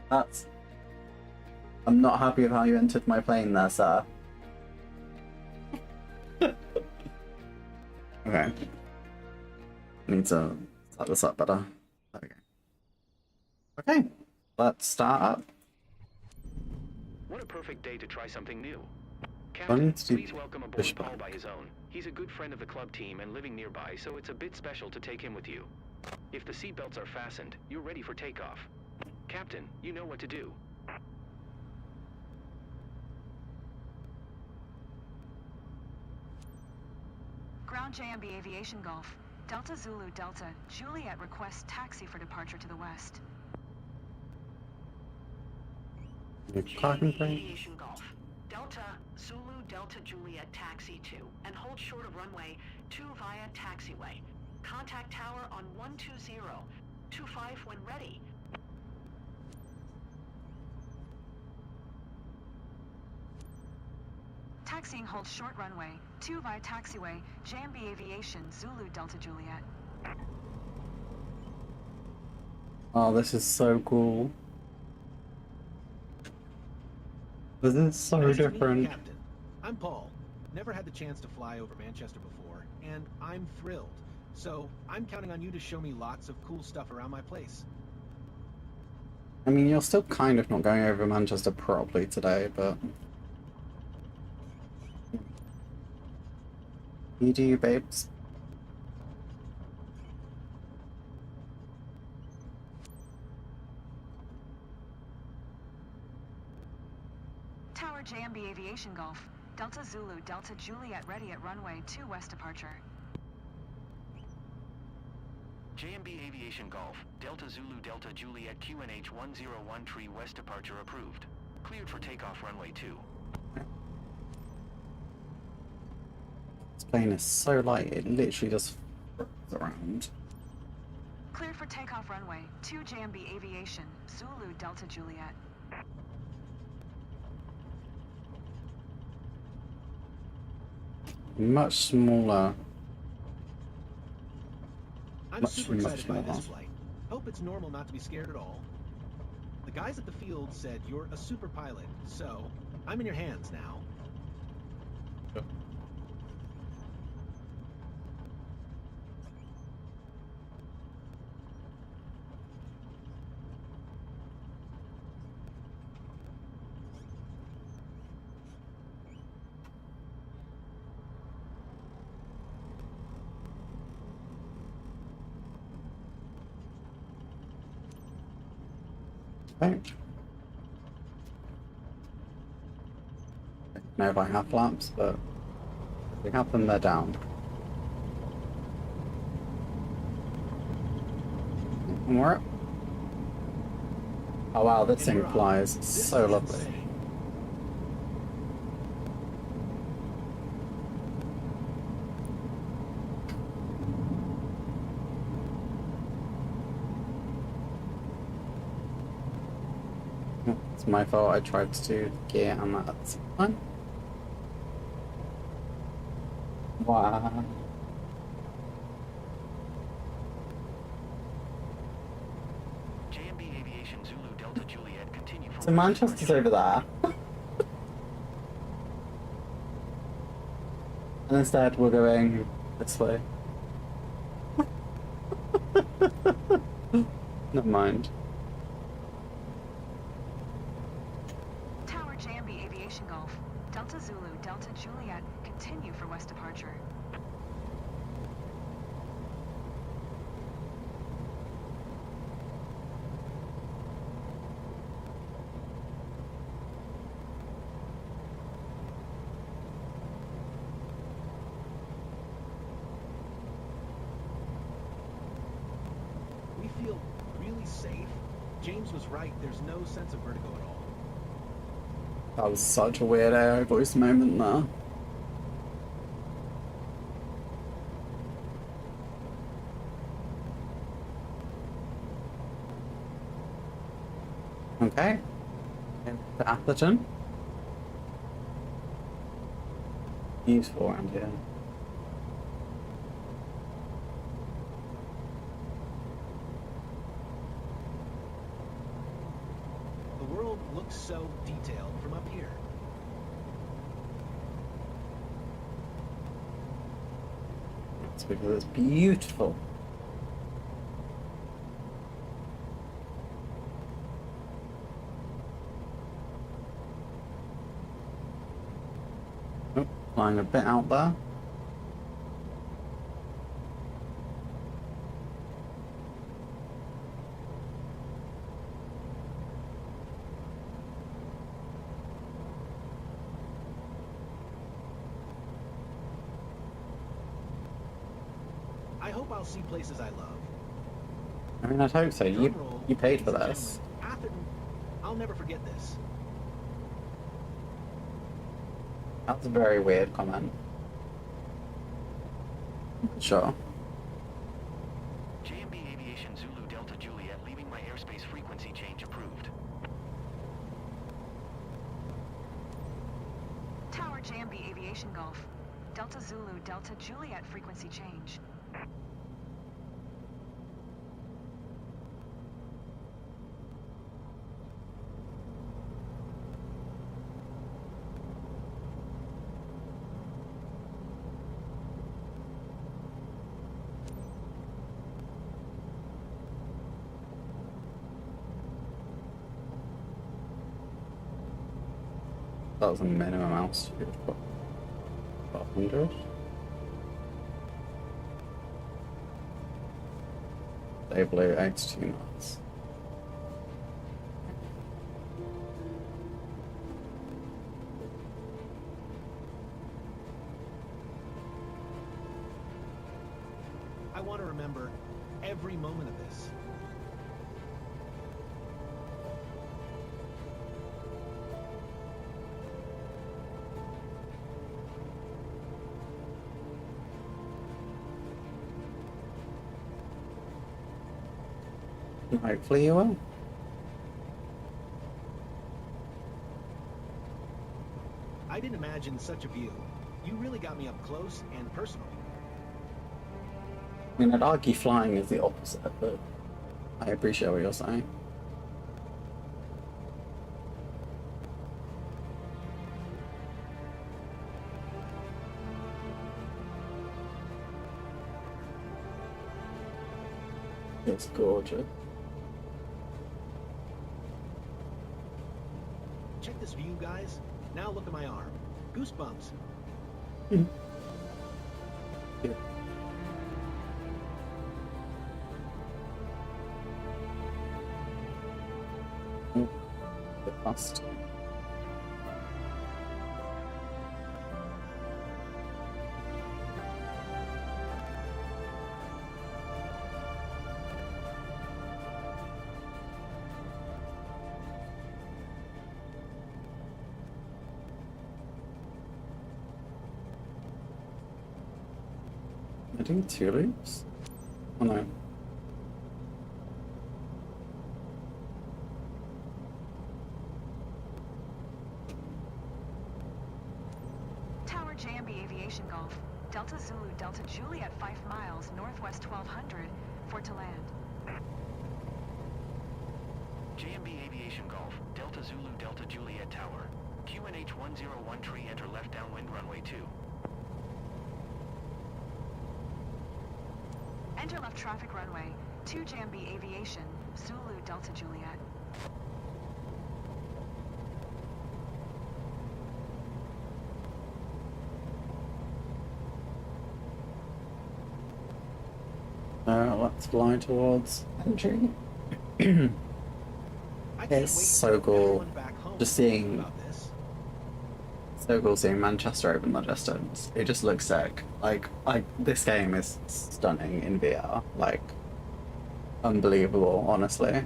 that's. I'm not happy with how you entered my plane there, sir. Okay. Need to set this up better. There we go. Okay, let's start up. What a perfect day to try something new. I Captain, need to do please welcome aboard pushback. Paul by his own. He's a good friend of the club team and living nearby, so it's a bit special to take him with you. If the seatbelts are fastened, you're ready for takeoff. Captain, you know what to do. Ground JMB Aviation Golf. Delta Zulu Delta, Juliet requests taxi for departure to the west. New parking JMB brake. Aviation Golf. Delta Zulu Delta Juliet Taxi 2 and hold short of runway 2 via taxiway. Contact tower on 120. 25 when ready. Taxiing hold short runway, 2 via taxiway, JMB Aviation Zulu Delta Juliet. Oh, this is so cool. This is so Nice to meet you, different. Captain. I'm Paul. Never had the chance to fly over Manchester before, and I'm thrilled. So, I'm counting on you to show me lots of cool stuff around my place. I mean, you're still kind of not going over Manchester properly today, but... You do you, babes. Tower JMB Aviation Golf. Delta Zulu Delta Juliet ready at runway 2 west departure. JMB Aviation Golf, Delta Zulu Delta Juliet QNH 101 west departure approved. Cleared for takeoff runway 2. This plane is so light, it literally just floats around. Cleared for takeoff runway 2 JMB Aviation Zulu Delta Juliet. Much smaller. I'm Much, super much excited by this smaller. flight. Hope it's normal not to be scared at all. The guys at the field said you're a super pilot, so I'm in your hands now. Okay. I don't know if I have flaps, but if we have them, they're down. And we're up. Oh wow, this thing flies This so is lovely. insane. It's my fault, I tried to do gear and that at the same time. Wow. JMB Aviation Zulu Delta Juliet continue for So Manchester's over there. And instead we're going this way. Never mind. Tower JMB Aviation Golf. Delta Zulu Delta Juliet continue for west departure. right, there's no sense of vertigo at all. That was such a weird AI voice moment there. Okay. Into Atherton. Useful around here. The world looks so detailed from up here. It's because it's beautiful. Oh, flying a bit out there. I hope I'll see places I love. I mean, I'd hope so. You paid for Ladies and this. gentlemen, Atherton, I'll never forget this. That's a very weird comment. Sure. JMB Aviation Zulu Delta Juliet leaving my airspace frequency change approved. Tower JMB Aviation Golf. Delta Zulu Delta Juliet frequency change. That was a minimum altitude. 1200. They blew X2 knots. I want to remember every moment of this. Hopefully you will. I didn't imagine such a view. You really got me up close and personal. I mean, I'd argue flying is the opposite, but I appreciate what you're saying. It's gorgeous. Check this view, guys. Now look at my arm. Goosebumps. Yeah. Oh, bit fast. I think 2 loops? Oh no. Tower JMB Aviation Golf. Delta Zulu Delta Juliet 5 miles northwest 1200 for to land. JMB Aviation Golf, Delta Zulu Delta Juliet Tower. QNH 101 tree enter left downwind runway 2. Enter left traffic runway 2 JMB Aviation, Zulu Delta Juliet. Let's fly towards entry. I can't It's wait so for cool everyone back home just to know seeing about this. so cool seeing Manchester over in the distance. It just looks sick. Like this game is stunning in VR. Like unbelievable, honestly.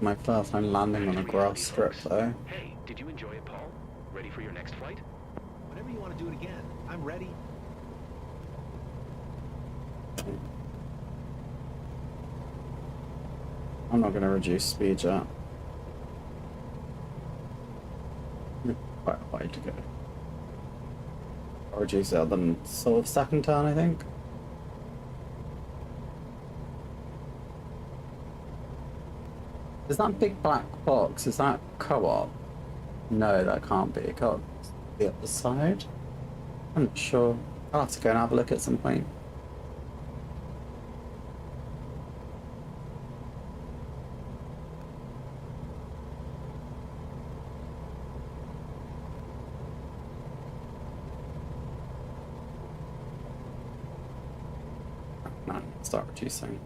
My first time landing on a grass strip, though. Hey, did you enjoy it, Paul? Ready for your next flight? Whenever you want to do it again, I'm ready. I'm not going to reduce speed yet. Quite a way to go. I'll reduce it at the sort of second turn, I think. Is that big black box, is that co-op? No, that can't be. Co-op the other side? I'm not sure. I'll have to go and have a look at some point. No, start reducing.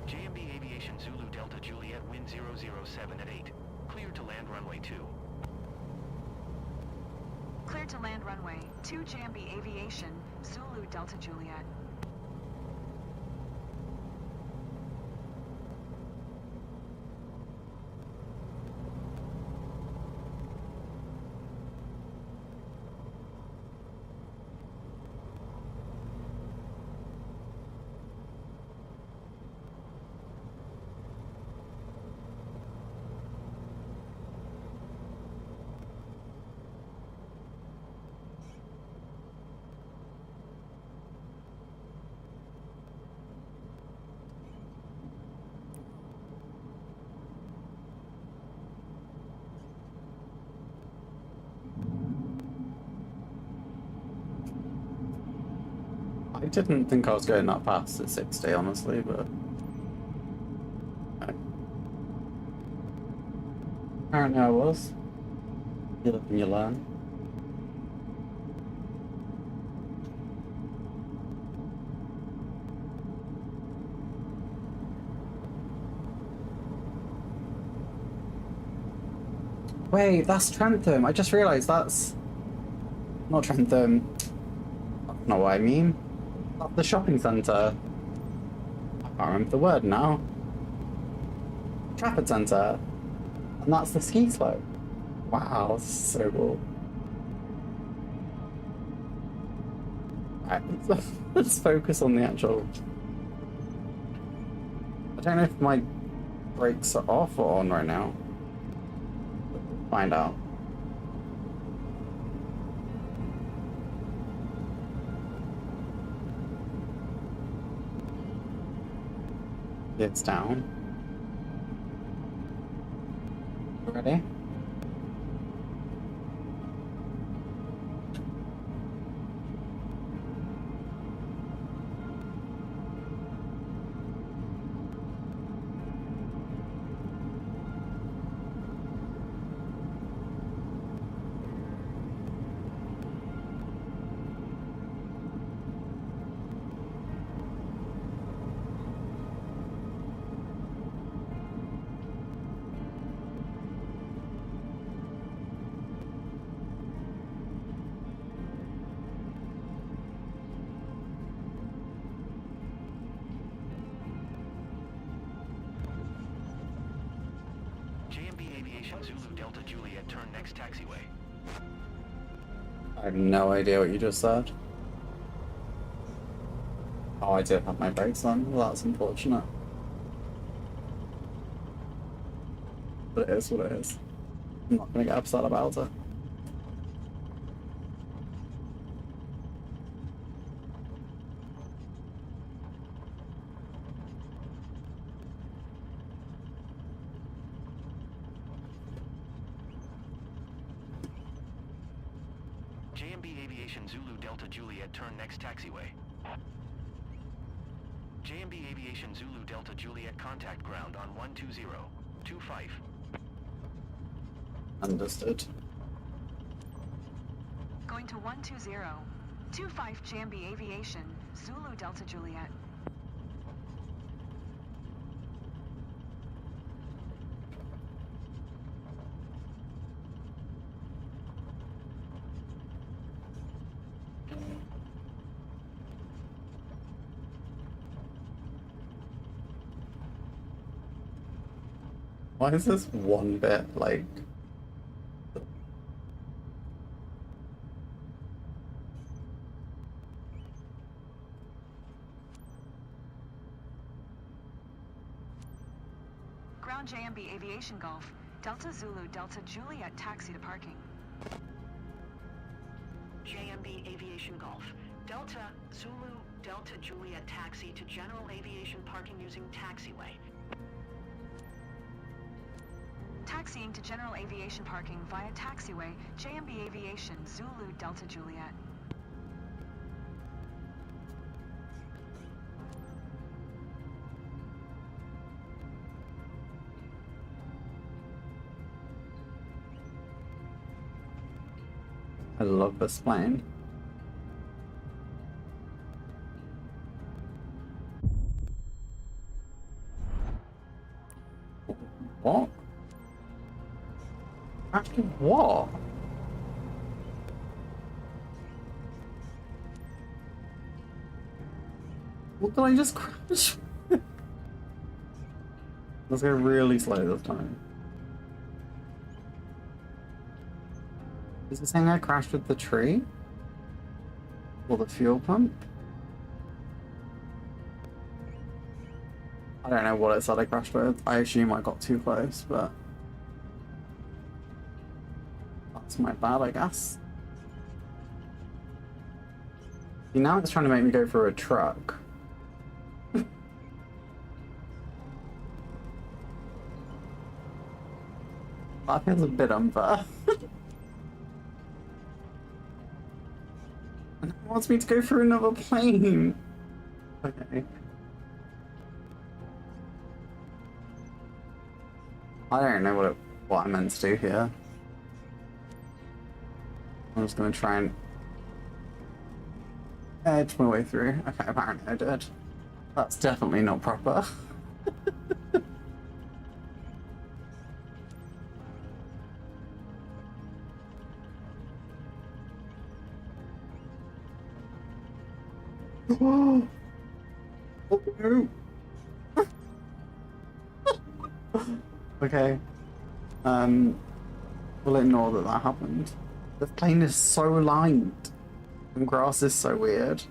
JMB Aviation Zulu Delta Juliet, wind 007 at 8. Clear to land runway 2. Clear to land runway 2 JMB Aviation, Zulu Delta Juliet. I didn't think I was going that fast at 60, honestly, but... okay. Apparently I was. You live and you learn. Wait, that's Trentham. I just realised that's... not Trentham. That's not what I mean. That's the shopping centre. I can't remember the word now. Trafford Centre. And that's the ski slope. Wow, this is so cool. Right, let's focus on the actual... I don't know if my brakes are off or on right now. Find out. It's down. Ready? JMB Aviation Zulu Delta Juliet, turn next taxiway. I have no idea what you just said. Oh, I did have my brakes on. Well, that's unfortunate. But it is what it is. I'm not gonna get upset about it. JMB Aviation Zulu Delta Juliet, turn next taxiway. JMB Aviation Zulu Delta Juliet, contact ground on 12025. Understood. Going to 120. 25 JMB Aviation, Zulu Delta Juliet. Why is this one bit like... Ground JMB Aviation Golf. Delta Zulu Delta Juliet taxi to parking. JMB Aviation Golf. Delta Zulu Delta Juliet taxi to general aviation parking using taxiway. Taxiing to general aviation parking via taxiway, JMB Aviation Zulu Delta Juliet. I love this plane. What? After what? What did I just crash? Let's go really slow this time. Is it saying I crashed with the tree? Or the fuel pump? I don't know what it said I crashed with. I assume I got too close, but... that's my bad, I guess. See, now it's trying to make me go for a truck. That feels a bit unfair. And it wants me to go for another plane. Okay. I don't know what I meant to do here. I'm just gonna try and edge my way through. Okay, apparently I did. That's definitely not proper. Oh no! Okay. We'll ignore that happened. The plane is so light. And grass is so weird.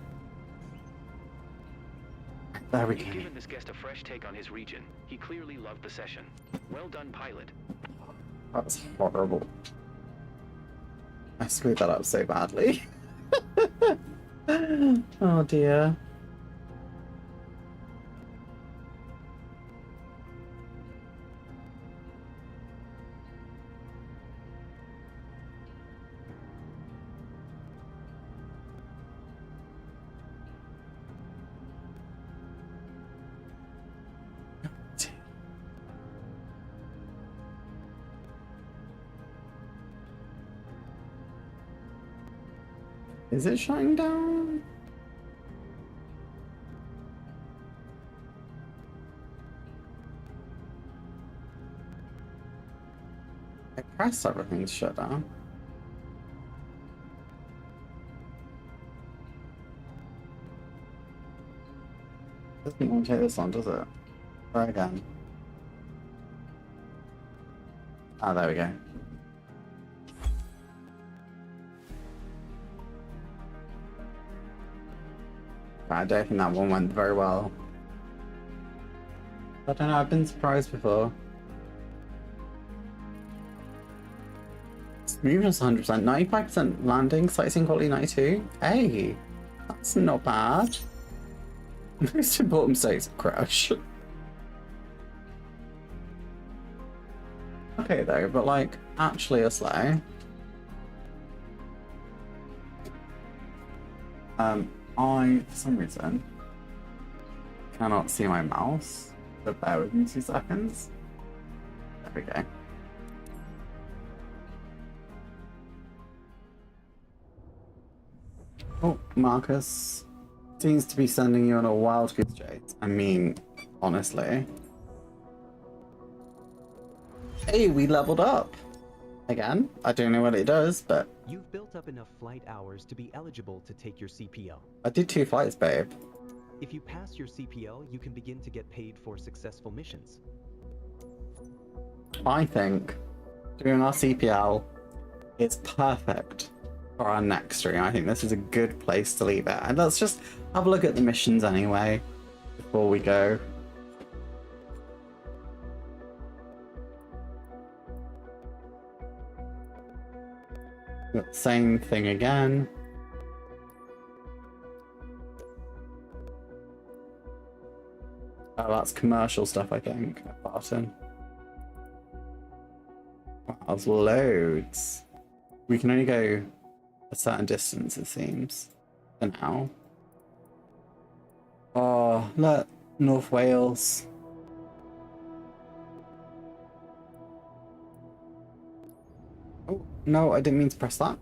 There we go. You've given this guest a fresh take on his region. He clearly loved the session. Well done, pilot. That's horrible. I screwed that up so badly. Oh dear. Is it shutting down? I pressed everything to shut down. Doesn't want to take this on, does it? Try again. Ah, there we go. I don't think that one went very well. I don't know, I've been surprised before. Smoothness 100%, 95% landing, sightseeing quality 92. Hey, that's not bad. Most important mistakes, crash. Okay though, but like, actually a sleigh. I, for some reason, cannot see my mouse, so bear with me 2 seconds. There we go. Oh, Marcus. seems to be sending you on a wild goose chase. I mean, honestly. Hey, we leveled up! Again, I don't know what it does, but... You've built up enough flight hours to be eligible to take your CPL. I did 2 flights, babe. If you pass your CPL, you can begin to get paid for successful missions. I think doing our CPL is perfect for our next stream. I think this is a good place to leave it. And let's just have a look at the missions anyway before we go. Same thing again. Oh, that's commercial stuff, I think. Barton. Wow, there's loads. We can only go a certain distance, it seems, for now. Oh, look, North Wales. Oh, no, I didn't mean to press that.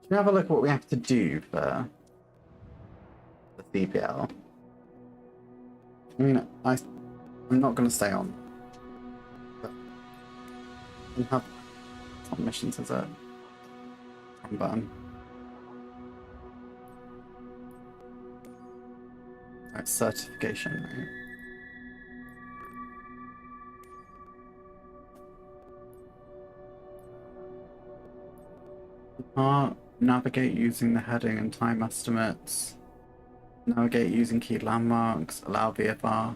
Can we have a look at what we have to do for the CPL? I mean, I'm not going to stay on. But we have some missions as a button. Right, certification, right? Navigate using the heading and time estimates. Navigate using key landmarks. Allow VFR.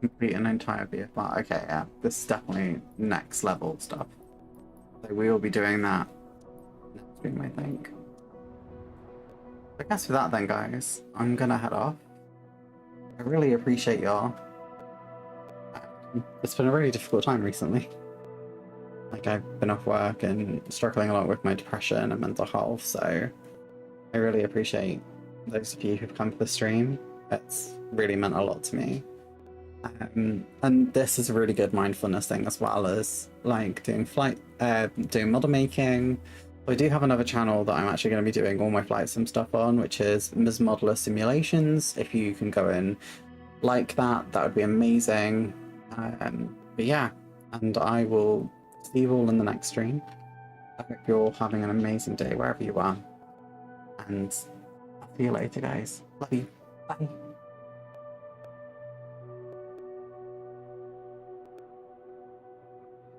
Complete an entire VFR. Okay, yeah, this is definitely next level stuff. So we will be doing that next stream, I think. I guess with that then, guys, I'm gonna head off. I really appreciate y'all. It's been a really difficult time recently. Like, I've been off work and struggling a lot with my depression and mental health, so I really appreciate those of you who've come to the stream. It's really meant a lot to me. And this is a really good mindfulness thing, as well as like doing doing model making. I do have another channel that I'm actually going to be doing all my flight sim stuff on, which is Ms. Modeler Simulations. If you can go and like that, that would be amazing. But yeah, and I will see you all in the next stream. I hope you're all having an amazing day wherever you are. And I'll see you later, guys. Love you. Bye.